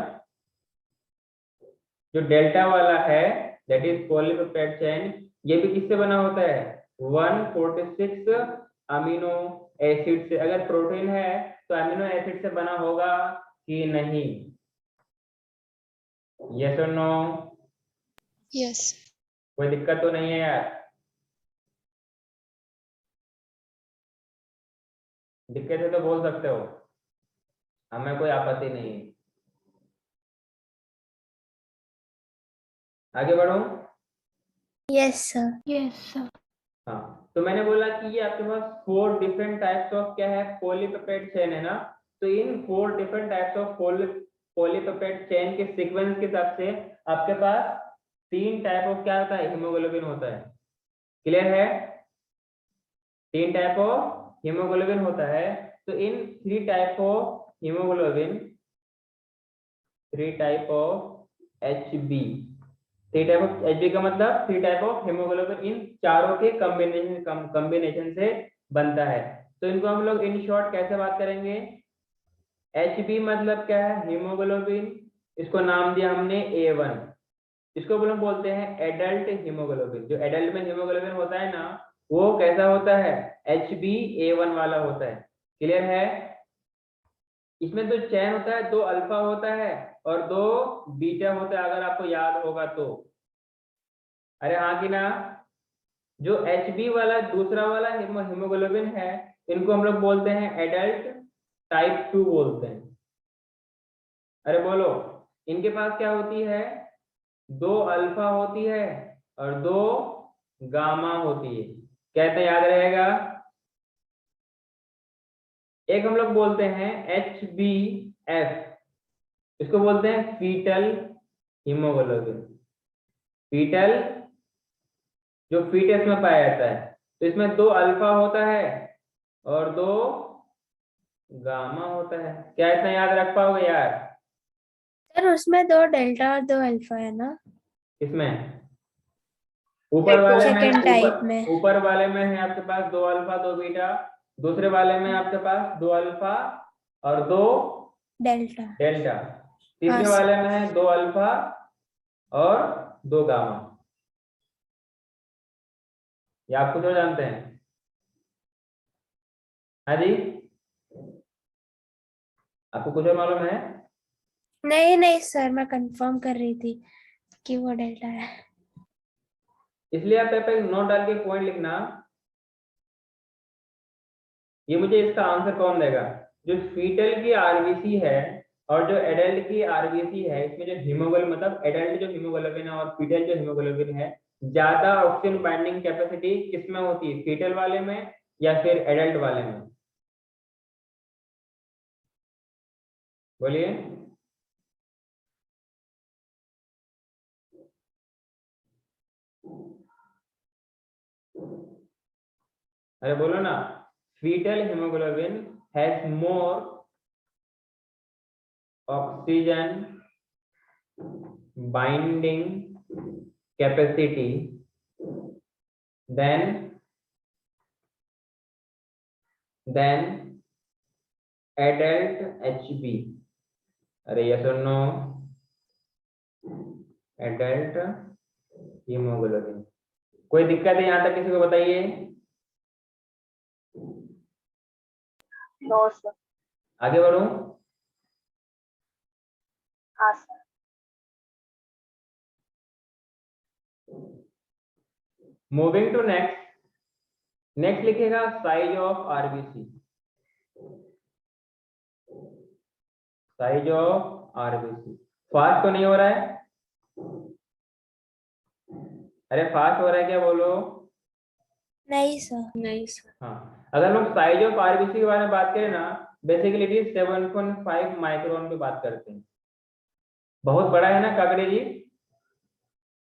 जो डेल्टा वाला है दैट इज पॉलीपेप्टाइड चेन, ये भी किससे बना होता है? 146 अमीनो एसिड से। अगर प्रोटीन है तो अमीनो एसिड से बना होगा कि नहीं? यस और नो? Yes. कोई दिक्कत तो नहीं है यार? दिक्कत है तो बोल सकते हो, हमें कोई आपत्ति नहीं है। आगे बढ़ो। Yes, sir. Yes, sir. हाँ, तो मैंने बोला कि ये आपके पास 4 डिफरेंट टाइप्स ऑफ क्या है? पॉलीपेप्टाइड चेन है ना। तो इन 4 different types of polypeptide chain के सीक्वेंस के हिसाब से आपके पास 3 टाइप ऑफ क्या होता है? हीमोग्लोबिन होता है। क्लियर है? 3 टाइप ऑफ हीमोग्लोबिन होता है। तो इन 3 type of haemoglobin, 3 type of HB, 3 type of HB का मतलब 3 टाइप ऑफ हीमोग्लोबिन, इन चारों के कॉम्बिनेशन से बनता है। तो इनको हम लोग इन शॉर्ट कैसे बात करेंगे? HB मतलब क्या है? हीमोग्लोबिन। इसको नाम दिया हमने A1। इसको हम बोलते हैं एडल्ट हीमोग्लोबिन। जो एडल्ट में हीमोग्लोबिन होता है ना, वो कैसा होता है? HbA1 वाला होता है। क्लियर है? इसमें तो चेन होता है, 2 अल्फा होता है और 2 बीटा होता है, अगर आपको याद होगा तो। अरे हाँ कि ना? जो HB वाला दूसरा वाला हीमोग्लोबिन है, इनको हम लोग बोलते हैं एडल्ट टाइप 2 बोलते हैं। अरे बोलो। इनके पास क्या होती है? 2 अल्फा होती है और 2 गामा होती है। कहते याद रहेगा? एक हम लोग बोलते हैं HbF, इसको बोलते हैं फीटल हीमोग्लोबिन। फीटल जो फीटस में पाया जाता है। तो इसमें 2 अल्फा होता है और 2 गामा होता है। क्या इतना याद रख पाओगे यार? सर उसमें 2 डेल्टा और 2 अल्फा है ना? इसमें ऊपर वाले सेकेंड टाइप में में। ऊपर वाले में है आपके पास 2 अल्फा 2 बीटा। दूसरे वाले में आपके पास 2 अल्फा और 2 डेल्टा। डेल्टा। तीसरे हाँ, वाले में है 2 अल्फा और 2 गामा। ये आप कुछ और जानते हैं? हाँ जी, आपको कुछ और मालूम है? नहीं नहीं सर, मैं कंफर्म कर रही थी कि वो डेल्टा है। इसलिए आप पेपर एक नोट डाल के पॉइंट लिखना। ये मुझे इसका आंसर कौन देगा? जो फीटल की आरबीसी है और जो एडल्ट की आरबीसी है इसमें जो हीमोग्लोबिन मतलब एडल्ट जो हीमोग्लोबिन है और फीटल जो हीमोग्लोबिन है, ज्यादा ऑक्सीजन बाइंडिंग कैपेसिटी किसमें होती है, फीटल वाले में या फिर एडल्ट वाले में? बोलिए। अरे बोलो ना। Foetal haemoglobin has more oxygen binding capacity than adult HB। अरे यस और नो? Adult haemoglobin. कोई दिक्कत है यहाँ तक किसी को बताइए? No sir. आगे बढ़ूं? हाँ sir. Moving to next. Next लिखेगा size of RBC. Size of RBC. Fast तो नहीं हो रहा है? अरे फास्ट हो रहा है क्या, बोलो? नहीं सर। नहीं सर। हाँ, अगर लोग साइज ऑफ आरबीसी के बारे में बात करें ना, बेसिकली इट इज 7.5 माइक्रोन पे बात करते हैं। बहुत बड़ा है ना काकड़े जी?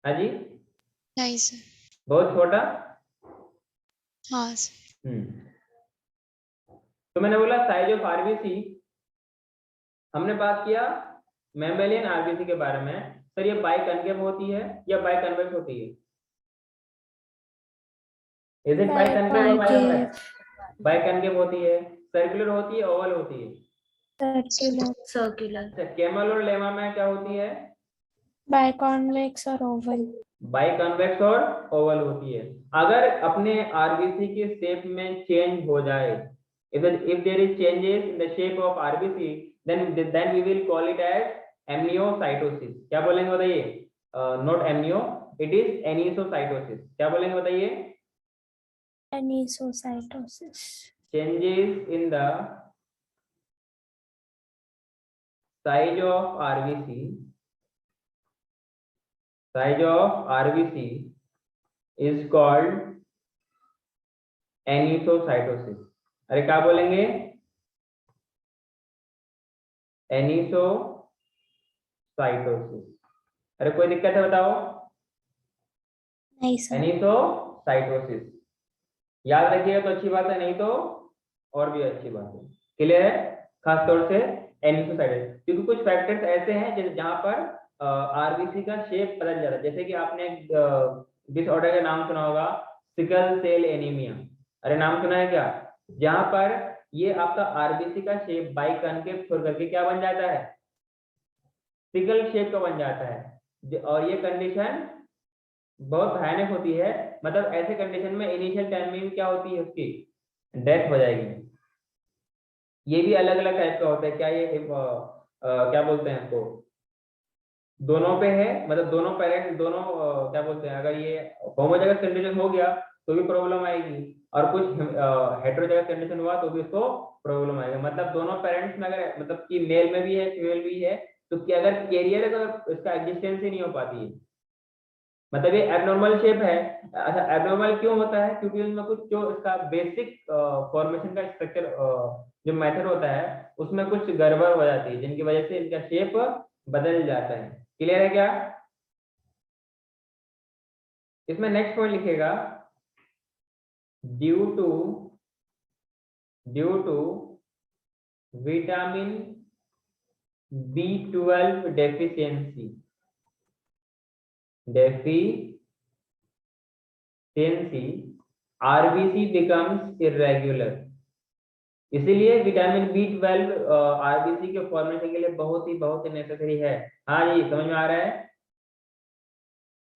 हाँ जी? नहीं सर। बहुत छोटा? हाँ सर। तो मैंने बोला साइज ऑफ आरबीसी। हमने बात किया मैमेलियन आरबीसी के बारे में। सर ये बाइकन्केव होती है या बाइकन्वेक्स होती है? इज इट बाइकन्केव और बाइकन्वेक्स? बाइकन्केव होती है। सर्कुलर होती है, ओवल होती है? सर्कुलर। अच्छा, कैमल और लेमा में क्या होती है? बाइकॉन्वेक्स और ओवल। बाइकन्वेक्स और ओवल होती है। अगर अपने आरबीसी के शेप में चेंज हो जाए, if there is changes in the shape of RBC, then we will call it as amniocytosis। क्या बोलेंगे बताइए? Not एमनियो, it is anisocytosis. क्या बोलेंगे बताइए? Anisocytosis. Changes in the size of RBC, size of RBC is called anisocytosis. अरे क्या बोलेंगे? Anisocytosis. अरे कोई दिक्कत है बताओ? नहीं सर। एनिसोसाइटोसिस। याद रखिएगा तो अच्छी बात है, नहीं तो और भी अच्छी बात है। क्लियर है? खास तौर से एनिसोसाइटोसिस, क्योंकि कुछ फैक्टर्स ऐसे हैं जहां पर आरबीसी का शेप बदल जाता है। जैसे कि आपने डिसऑर्डर का नाम सुना होगा, सिकल सेल एनीमिया। अरे नाम सुना है क्या? जहां पर ये आपका आरबीसी का शेप बाइकन्केव छोड़ करके क्या बन जाता है? सिकल शेप का बन जाता है। और ये कंडीशन बहुत भयानक होती है। मतलब ऐसे कंडीशन में इनिशियल टाइम में क्या होती है, उसकी डेथ हो जाएगी। ये भी अलग अलग टाइप का होता है। क्या ये क्या बोलते हैं इसको, दोनों पे है, मतलब दोनों पेरेंट्स दोनों क्या बोलते हैं, अगर ये होमोजाइगस कंडीशन हो गया तो भी प्रॉब्लम आएगी, और कुछ हेटेरोजाइगस कंडीशन हुआ तो भी इसको प्रॉब्लम आएगा। मतलब दोनों पेरेंट्स में अगर मतलब कि मेल में भी है फीमेल भी है, तो कि अगर कैरियर है तो इसका एग्जिस्टेंस ही नहीं हो पाती है। मतलब ये एबनॉर्मल शेप है। अच्छा, एबनॉर्मल क्यों होता है? क्योंकि उसमें कुछ जो इसका बेसिक फॉर्मेशन का स्ट्रक्चर जो मेथड होता है उसमें कुछ गड़बड़ हो जाती है, जिनकी वजह से इनका शेप बदल जाता है। क्लियर है क्या? इसमें नेक्स्ट पॉइंट लिखेगा due to vitamin B12 deficiency RBC becomes irregular. इसीलिए विटामिन B12 आरबीसी के फॉर्मेशन के लिए बहुत ही नेसेसरी है। हाँ जी, समझ में आ रहा है?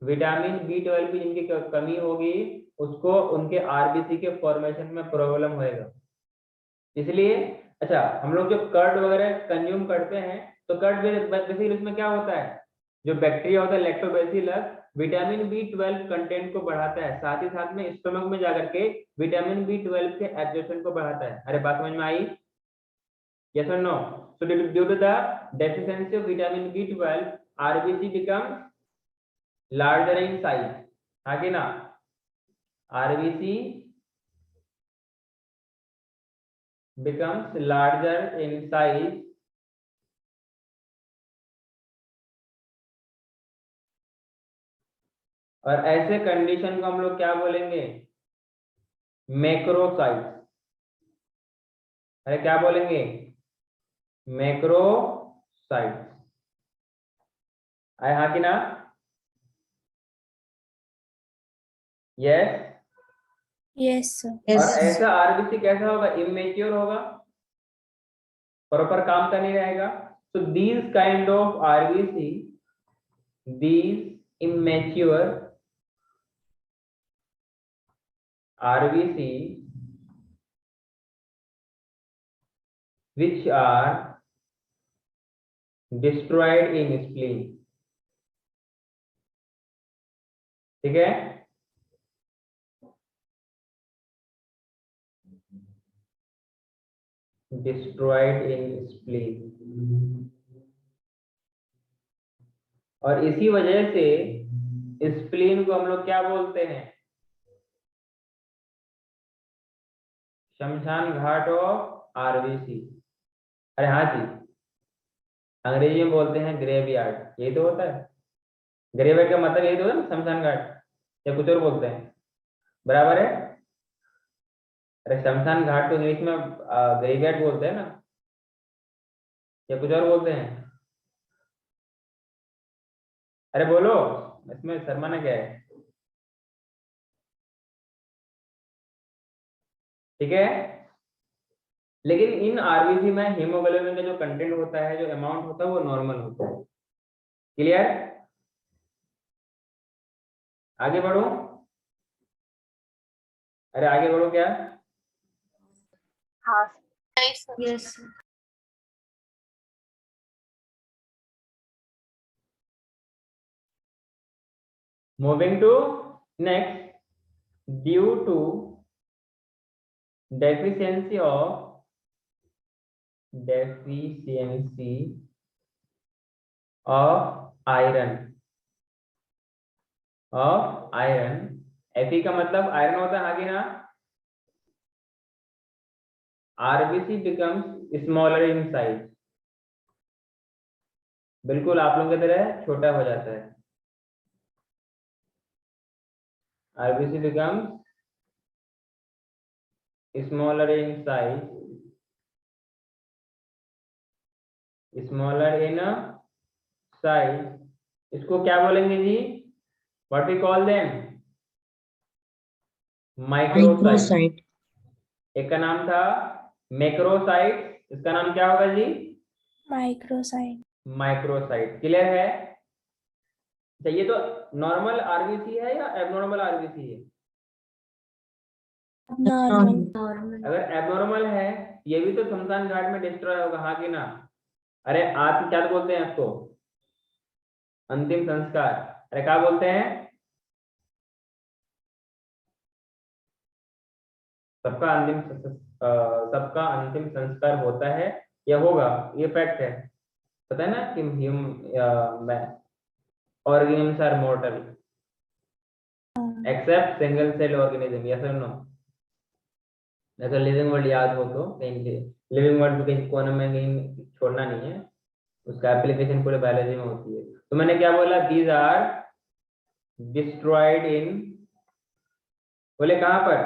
विटामिन B12 की जिनकी कमी होगी उसको उनके आरबीसी के फॉर्मेशन में प्रॉब्लम होएगा। इसलिए अच्छा, हम लोग जो कर्ड वगैरह कंज्यूम करते हैं तो कर्ड बेसिकली उसमें क्या होता है, जो बैक्टीरिया होता है लैक्टोबैसिलस, विटामिन B12 कंटेंट को बढ़ाता है, साथ ही साथ में स्टमक में जाकर के विटामिन B12 के एब्जॉर्प्शन को बढ़ाता है। अरे बात समझ में आई? यस और no? So due to the deficiency of vitamin B12, RBC becomes larger in size. आगे ना, RBC becomes larger in size और ऐसे कंडीशन को हम लोग क्या बोलेंगे? मैक्रोसाइट्स। अरे क्या बोलेंगे? मैक्रोसाइट्स। आए हाँ कि ना? यस। Yes sir. Yes. और ऐसा आरबीसी कैसा होगा? इमेच्योर होगा, प्रॉपर काम का नहीं रहेगा। So these kind of RBC, these immature RBC which are destroyed in spleen, ठीक है? destroyed in spleen, और इसी वजह से स्प्लीन को हम लोग क्या बोलते हैं? शमशान घाट ऑफ आरबीसी। अरे हाँ जी, अंग्रेजी में बोलते हैं ग्रेवयार्ड। यही तो होता है ग्रेवयार्ड का मतलब, यही तो होता है ना, शमशान घाट, या कुछ और बोलते हैं? बराबर है। अरे शमशान घाट तो इंग्लिश में ग्रेवयार्ड बोलते हैं ना, या कुछ और बोलते हैं? अरे बोलो, इसमें शर्माना क्या है? ठीक है। लेकिन इन आरबीसी में हीमोग्लोबिन का जो कंटेंट होता है, जो अमाउंट होता है, वो नॉर्मल होता है। क्लियर? आगे बढ़ो। अरे आगे बढ़ो क्या? हाँ सर। नहीं sir. Yes sir. Moving to next, due to deficiency of iron, Fe का मतलब आयरन होता है, आगे ना, RBC becomes smaller in size, बिल्कुल आप लोगों की तरह छोटा हो जाता है। RBC becomes smaller in size, इसको क्या बोलेंगे जी? What we call them? Microsite. Microcyte. एक का नाम था मैक्रोसाइट, इसका नाम क्या होगा जी? माइक्रोसाइट। माइक्रोसाइट। क्लियर है? अच्छा, ये तो नॉर्मल आरबीसी है या एबनॉर्मल आरबीसी है? नॉर्मल। अगर एबनॉर्मल है, ये भी तो शमशान घाट में डिस्ट्रॉय होगा, हाँ कि ना? अरे आत्म क्या बोलते हैं इसको? अंतिम संस्कार। अरे क्या बोलते हैं? सबका अंतिम संस्कार होता है या होगा, ये फैक्ट है। पता है ना कि organisms are mortal except single cell organism, yes or no? अगर लिविंग वर्ड याद हो तो कहीं लिविंग वर्ड कहीं कोने में कहीं छोड़ना नहीं है, उसका एप्लीकेशन पूरे बायोलॉजी में होती है। तो मैंने क्या बोला? दीज आर डिस्ट्रॉयड इन, बोले कहां पर?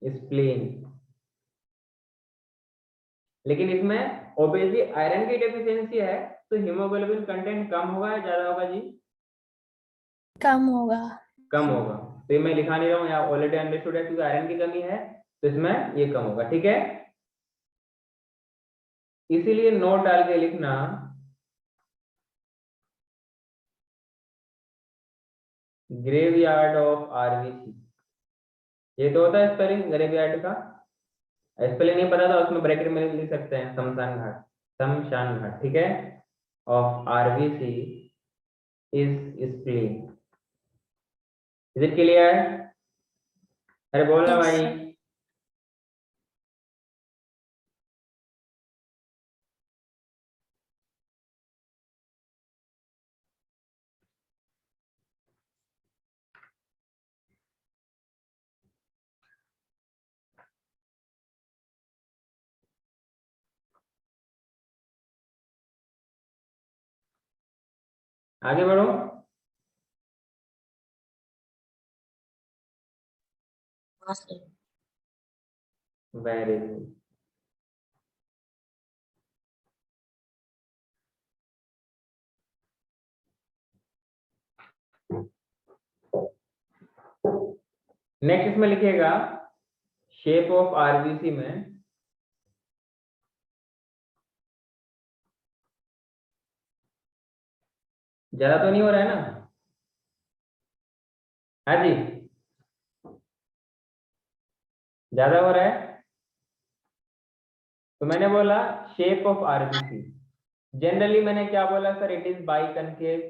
स्प्लीन। लेकिन इसमें ओबेसिटी आयरन की डेफिशिएंसी है, तो हीमोग्लोबिन कंटेंट कम होगा या ज्यादा होगा जी? कम होगा। कम होगा। तो ये मैं लिखा नहीं रहा हूँ, यहाँ ऑलरेडी अंडरस्टूड है, क्योंकि आयरन की कमी है तो इसमें ये कम होगा। ठीक है, इसीलिए नोट डाल के लिखना, ग्रेवयार्ड ऑफ आरबीसी। ये तो होता है स्पेलिंग ग्रेवयार्ड का, स्पेलिंग नहीं पता था उसमें ब्रैकेट में लिख सकते हैं शमशान घाट, शमशान घाट। ठीक है, of RBC is spleen. Is it clear? अरे बोलना Yes, भाई। sir. आगे बढ़ो। हाँ सर। Very good. नेक्स्ट इसमें लिखिएगा शेप ऑफ आरबीसी में ज्यादा तो नहीं हो रहा है ना? हाँ जी, ज्यादा हो रहा है। तो मैंने बोला शेप ऑफ आरबीसी, जनरली मैंने क्या बोला sir, it is by concave.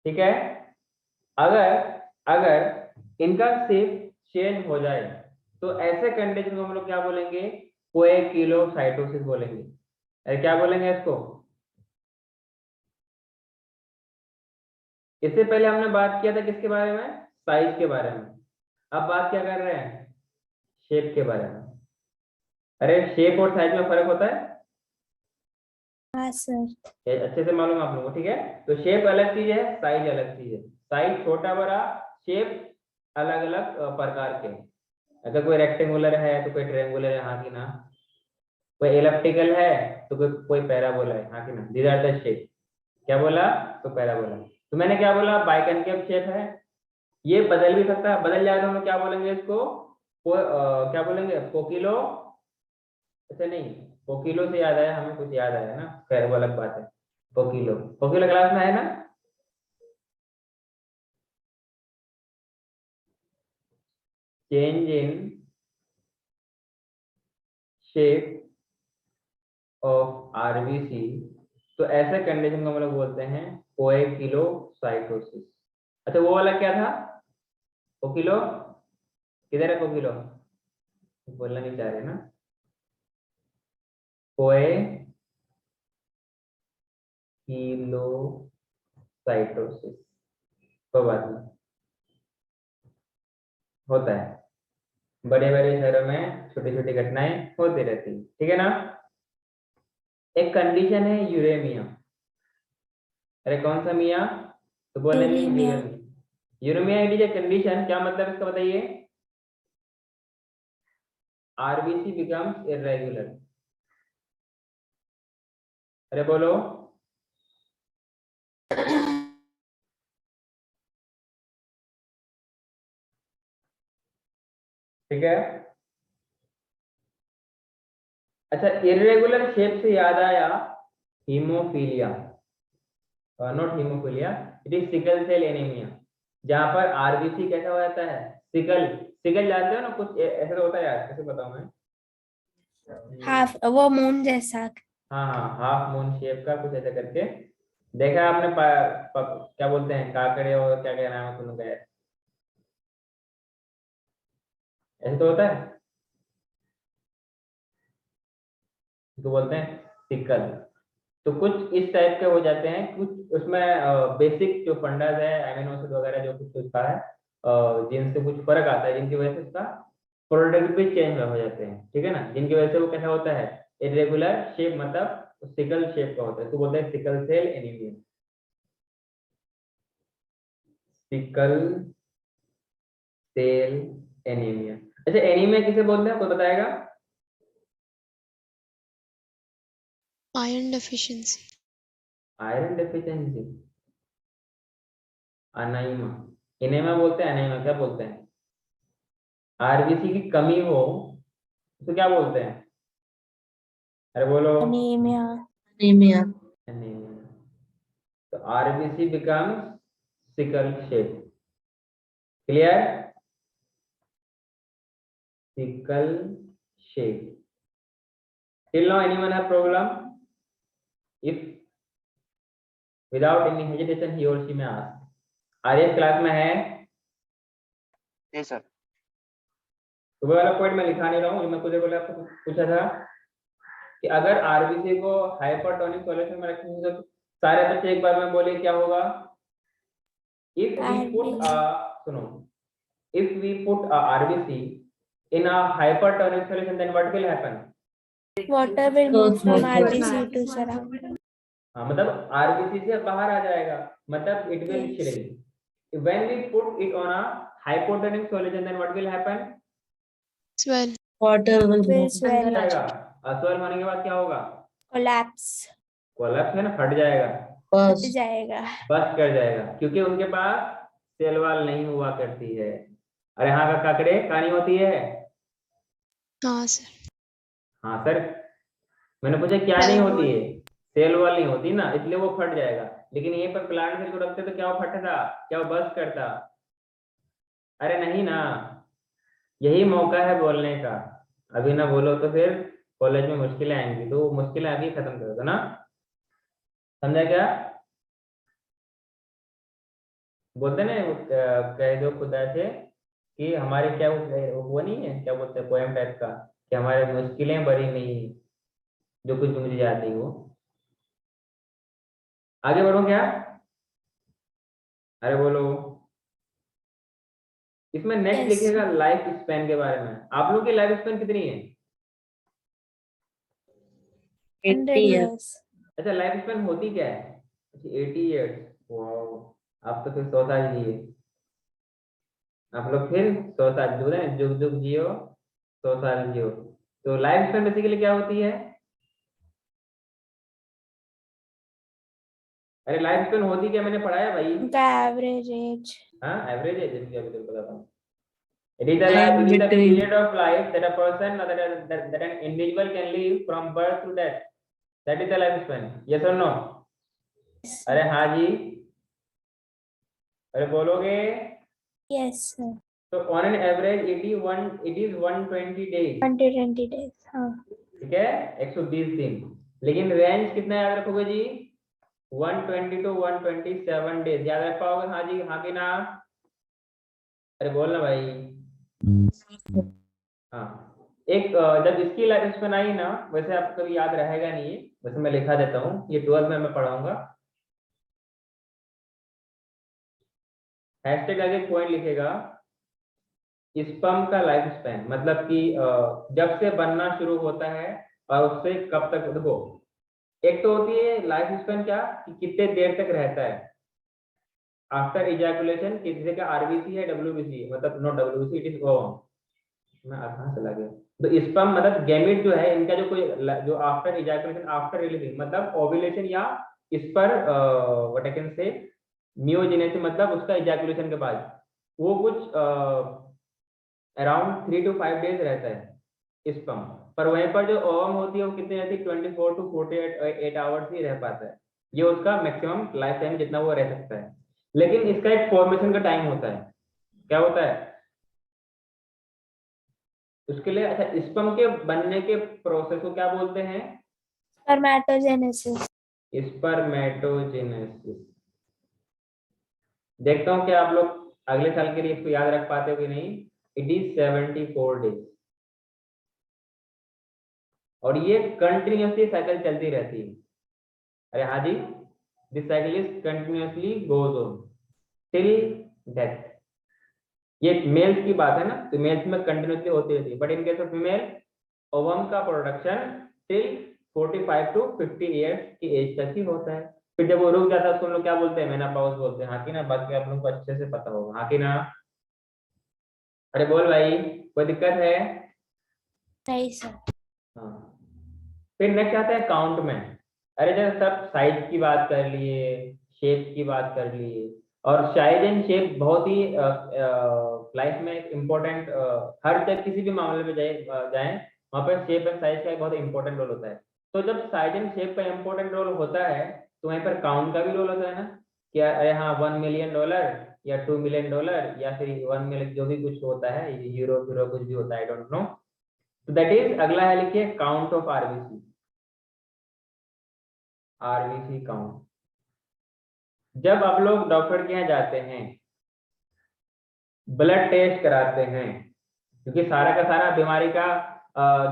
ठीक है, अगर अगर इनका शेप चेंज हो जाए तो ऐसे कंडीशन को हम लोग क्या बोलेंगे, कोएकिलोसाइटोसिस बोलेंगे। अरे क्या बोलेंगे इसको? इससे पहले हमने बात किया था किसके बारे में, साइज के बारे में। अब बात क्या कर रहे हैं, शेप के बारे में। अरे शेप और साइज में फर्क होता है, हाँ सर। ये अच्छे से मालूम है आप लोगों को। ठीक है, तो शेप अलग चीज है, साइज अलग चीज है। साइज छोटा बड़ा, शेप अलग अलग प्रकार के। अगर कोई रेक्टेंगुलर है तो कोई ट्रायंगुलर है, हाँ कि ना। कोई एलिप्टिकल है तो कोई पैराबोला है, हाँ कि ना। These are the shape. क्या बोला? तो पैराबोला। तो मैंने क्या बोला, बाइकनकेव शेप है। ये बदल भी सकता है, बदल जाए तो हम लोग क्या बोलेंगे इसको, क्या बोलेंगे, कोकिलो। अच्छा नहीं, कोकिलो से याद आया, हमें कुछ याद आया ना, खैर वो अलग बात है। कोकिलो, कोकिलो क्लास में है ना। Change in shape of RBC, तो ऐसे कंडीशन को हम लोग बोलते हैं कोएकिलोसाइटोसिस। अच्छा वो वाला क्या था, कोकिलो? किधर है कोकिलो? बोलना नहीं चाह रहे ना। कोएकिलोसाइटोसिस, कोई बात नहीं, होता है। बड़े बड़े शहरों में छोटी छोटी घटनाएं होती रहती है, ठीक है ना। एक कंडीशन है यूरेमिया। अरे कौन सा मिया? तो बोलेंगे uraemia. Uraemia. Uraemia it is a condition, क्या मतलब इसका बताइए? RBC becomes irregular. अरे बोलो। ठीक है, अच्छा इर्रेगुलर शेप से याद आया, haemophilia, not haemophilia, it is sickle cell anaemia, जहां पर आरबीसी कैसा हो जाता है, सिकल। सिकल जानते हो ना, कुछ ऐसा तो होता है यार, कैसे बताऊं मैं। हाफ वो मून जैसा। हाँ हाँ, हाफ मून शेप का कुछ ऐसा करके देखा है आपने। क्या बोलते हैं, काकड़े और क्या क्या नाम है दोनों का, ऐसे तो होता है, तो बोलते हैं सिकल। तो कुछ इस टाइप के हो जाते हैं, कुछ उसमें बेसिक जो फंडास है, एमिनो एसिड वगैरह जो कुछ उसका है, जिनसे कुछ फर्क आता है, जिनकी वजह से उसका प्रोडक्ट भी चेंज हो जाते हैं, ठीक है ना। जिनकी वजह से वो कैसा होता है, इरेगुलर शेप, मतलब सिकल शेप का होता है, तो बोलते हैं sickle cell anaemia. Sickle cell anaemia. अच्छा एनीमिया किसे बोलते हैं, कोई बताएगा? iron deficiency, iron deficiency, anaemia. Anaemia बोलते हैं, अनाइमा क्या बोलते हैं? आरबीसी की कमी हो तो क्या बोलते हैं? अरे बोलो। एनीमिया। एनीमिया। एनीमिया। तो RBC becomes sickle shape. Clear? Sickle shape. till now anyone have problem? If without any hesitation he or she may ask. Aryan class में है? जी सर। तो वो वाला पॉइंट मैं लिखा नहीं रहा हूँ, जो मैं कुछ बोला आपको पूछा था कि अगर आरबीसी को हाइपरटोनिक सॉल्यूशन में रखेंगे तो सारे बच्चे एक बार में बोले क्या होगा? इफ वी पुट सुनो, if we put a RBC in a hypertonic solution, then what will happen? Water will move from RBC to surround. हाँ मतलब आरबीसी से बाहर आ जाएगा, मतलब it will Yes. shrink. When we put it on a hypotonic solution, then what will happen? swell, water will Will move. swell. अंदर आ जाएगा, जाएगा। अस्वल होने के बाद क्या होगा? Collapse. कोलैप्स है ना, फट जाएगा, फट बस जाएगा। बस्ट कर जाएगा, क्योंकि उनके पास सेल वॉल नहीं हुआ करती है। अरे हाँ का काकड़े कहानी होती है। हाँ सर, हाँ सर, मैंने पूछा क्या Cell नहीं होती wall. है? सेल वॉल नहीं होती ना, इसलिए वो फट जाएगा। लेकिन यहीं पर प्लांट सेल को रखते तो क्या वो फटता, क्या वो बस्ट करता? अरे नहीं ना, यही मौका है बोलने का। अभी ना बोलो तो फिर कॉलेज में मुश्किलें आएंगी, तो वो मुश्किलें आगे खत्म कर दो ना, समझा क्या? बोलते ना कह दो खुदा से कि हमारे क्या वो नहीं है, क्या बोलते हैं पोएम टाइप का, कि हमारे मुश्किलें बड़ी नहीं, जो कुछ मुझे याद नहीं हो। आगे बढ़ो क्या? अरे बोलो। इसमें नेक्स्ट Yes. लिखेगा लाइफ स्पैन के बारे में। आप लोगों की लाइफ स्पैन कितनी है? 100 80 years. years. अच्छा लाइफ स्पैन होती क्या है? अच्छा 80 ईयर्स। वाओ, आप तो फिर 100 साल जिए। आप लोग फिर 100 साल जो है, जुग जुग जियो, 100 साल जियो। तो लाइफ स्पैन बेसिकली क्या होती है? अरे लाइफ स्पैन होती क्या, मैंने पढ़ाया भाई। उनका एवरेज एज। हाँ एवरेज है, जैसे कि अभी तक बताता हूँ। It is the Time life, it is the between. period of life that a person that an individual can live from birth to death. That is the lifespan. Yes or no? अरे हाँ जी, अरे बोलोगे? Yes, sir. तो on an average it is 120 days, 120 days. हाँ. ठीक है, 120 दिन। लेकिन रेंज कितना याद रखोगे जी? 120 to 127 डेज याद रख पाओगे? हाँ जी, हाँ कि ना? अरे बोलना भाई। हाँ, एक जब इसकी लाइफ स्पैन आई ना, वैसे आपको कभी याद रहेगा नहीं, वैसे मैं लिखा देता हूँ, ये 12 में मैं पढ़ाऊंगा। हैशटैग आगे पॉइंट लिखेगा स्पर्म का लाइफ स्पैन, मतलब कि जब से बनना शुरू होता है और उससे कब तक। देखो एक तो होती है लाइफ स्पैन क्या, कि कितने देर तक रहता है आफ्टर इजैकुलेशन, जैसे का आरबीसी है डब्ल्यूबीसी, मतलब नॉट डब्ल्यूबीसी, इट इज मैं कहाँ चला गया। तो स्पर्म मतलब गैमेट जो है इनका, जो कोई जो आफ्टर इजैकुलेशन, आफ्टर रिलीजिंग, मतलब ओव्यूलेशन या sperm what I can say myogenesis, मतलब उसका इजैकुलेशन के बाद वो कुछ अराउंड 3 to 5 डेज रहता है स्पर्म पर। वहीं पर जो ओवम होती है वो कितनी रहती है? 24 to 48 आवर्स ही रह पाता है। ये उसका मैक्सिमम लाइफ टाइम जितना वो रह सकता है। लेकिन इसका एक फॉर्मेशन का टाइम होता है। क्या होता है उसके लिए? अच्छा, स्पर्म के बनने के प्रोसेस को क्या बोलते हैं? Spermatogenesis. स्पर्मेटोजेनेसिस। देखता हूँ क्या आप लोग अगले साल के लिए इसको याद रख पाते हो कि नहीं। इट इज 74 डेज, और ये कंटिन्यूसली साइकिल चलती रहती है। अरे हाँ जी, this cycle is continuously goes on till death. ये मेल्स की बात है ना, तो मेल्स में कंटिन्यूसली होती रहती है, but in case of female ovum का प्रोडक्शन टिल 45 to 50 ईयर्स की एज तक ही होता है। फिर जब वो रुक जाता है उसको हम लोग क्या बोलते हैं? मेनोपॉज बोलते हैं। हाँ कि ना? बाकी आप लोगों को अच्छे से पता होगा। हाँ कि ना? अरे बोल भाई, कोई दिक्कत है? नहीं सर. हाँ, फिर नेक्स्ट आता है काउंट में। अरे जब सब साइज की बात कर लिए, शेप की बात कर लिए, और साइज एंड शेप बहुत ही लाइफ में इम्पोर्टेंट, हर जगह किसी भी मामले में जाए वहाँ पर शेप एंड साइज का एक बहुत इंपॉर्टेंट रोल होता है। तो जब साइज एंड शेप का इंपॉर्टेंट रोल होता है तो वहीं पर काउंट का भी रोल होता है ना। क्या? अरे हाँ, $1 मिलियन या $2 मिलियन या फिर 1 मिलियन, जो भी कुछ होता है, यूरो कुछ भी होता है, आई डोंट नो। तो दैट इज, अगला है लिखिए count of RBC. RBC count. जब आप लोग डॉक्टर के यहाँ जाते हैं, ब्लड टेस्ट कराते हैं, क्योंकि सारा का सारा बीमारी का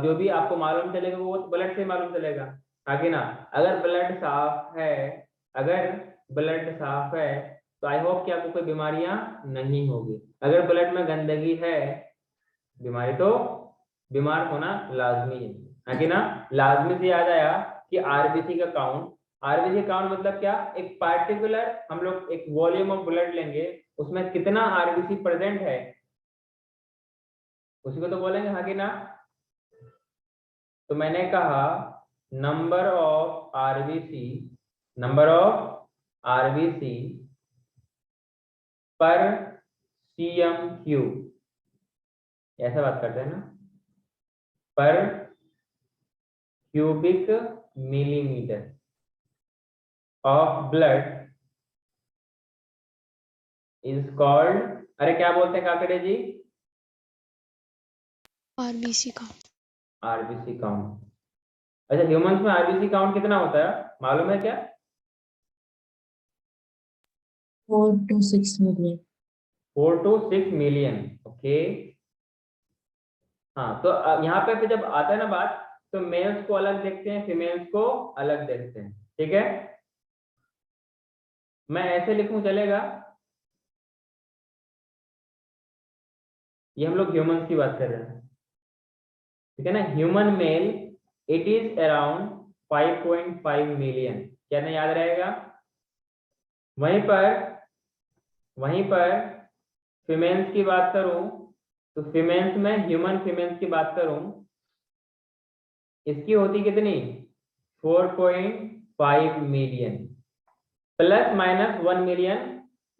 जो भी आपको मालूम चलेगा वो ब्लड से मालूम चलेगा। आगे ना, अगर ब्लड साफ है, अगर ब्लड साफ है तो आई होप कि आपको कोई बीमारियां नहीं होगी। अगर ब्लड में गंदगी है, बीमारी तो बीमार होना लाजमी है। आगे ना, लाजमी से याद आया कि आरबीसी का काउंट आरबीसी काउंट मतलब क्या, एक पार्टिकुलर हम लोग एक वॉल्यूम ऑफ ब्लड लेंगे, उसमें कितना आरबीसी प्रेजेंट है उसी को तो बोलेंगे, हाँ कि ना। तो मैंने कहा नंबर ऑफ आरबीसी पर सीएम क्यूब, ऐसा बात करते हैं ना, पर cubic millimetre of blood is called, अरे क्या बोलते हैं काकड़े जी, आरबीसी का आरबीसी काउंट। अच्छा, ह्यूमंस में आरबीसी काउंट कितना होता है मालूम है क्या? 4 to 6 million. 4 to 6 million. Okay, हाँ तो यहाँ पे जब आता है ना बात, तो मेल्स को अलग देखते हैं, फीमेल्स को अलग देखते हैं, ठीक है। मैं ऐसे लिखूं चलेगा, ये हम लोग ह्यूमंस की बात कर रहे हैं, ठीक है ना। Human male it is around 5.5 million, क्या नहीं याद रहेगा। वहीं पर फीमेल्स की बात करूं तो फीमेल्स में ह्यूमन फीमेल्स की बात करूं, इसकी होती कितनी 4.5 मिलियन, प्लस माइनस 1 मिलियन,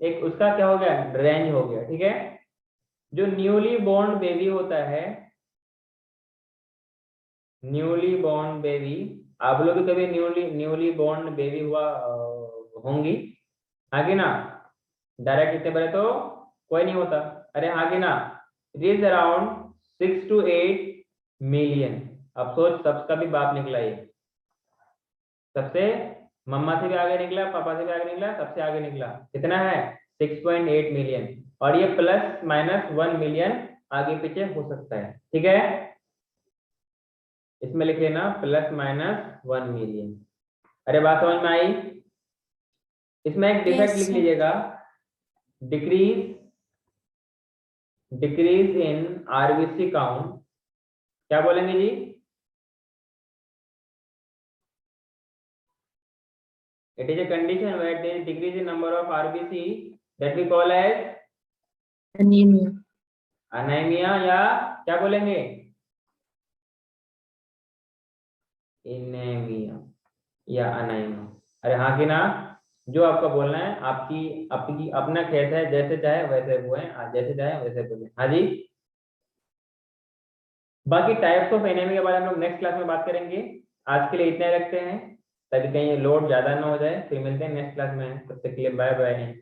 एक उसका क्या हो गया रेंज हो गया, ठीक है। जो न्यूली बोर्न बेबी होता है, न्यूली बोर्न बेबी, आप लोग कभी न्यूली बोर्न बेबी हुआ होंगी, हाँ कि ना। डायरेक्ट इतने बड़े तो कोई नहीं होता, अरे हाँ कि ना। It is around 6 to 8 million. अब सोच, सबका भी बाप निकला ये, सबसे मम्मा से भी आगे निकला, पापा से भी आगे निकला, सबसे आगे निकला, कितना है 6.8 मिलियन, और ये प्लस माइनस 1 मिलियन आगे पीछे हो सकता है, ठीक है। इसमें लिख लेना प्लस माइनस 1 मिलियन। अरे बात समझ में आई। इसमें एक डिफेक्ट Yes, लिख sir. लीजिएगा, डिक्रीज इन आरबीसी काउंट, क्या बोलेंगे जी, it is a condition where there is decrease in number of RBC that we call as Anemia. Anaemia, या क्या बोलेंगे एनीमिया या अनीमिया। अरे हाँ कि ना, जो आपका बोलना है, आपकी अपना खेत है, जैसे चाहे वैसे बोए, जैसे चाहे वैसे बोले, हाँ जी। बाकी टाइप्स ऑफ एनीमिया के बारे में हम लोग नेक्स्ट क्लास में बात करेंगे, आज के लिए इतना ही रखते हैं ताकि कहीं लोड ज्यादा ना हो जाए। फिर मिलते हैं नेक्स्ट क्लास में, तब तक के लिए बाय बाय।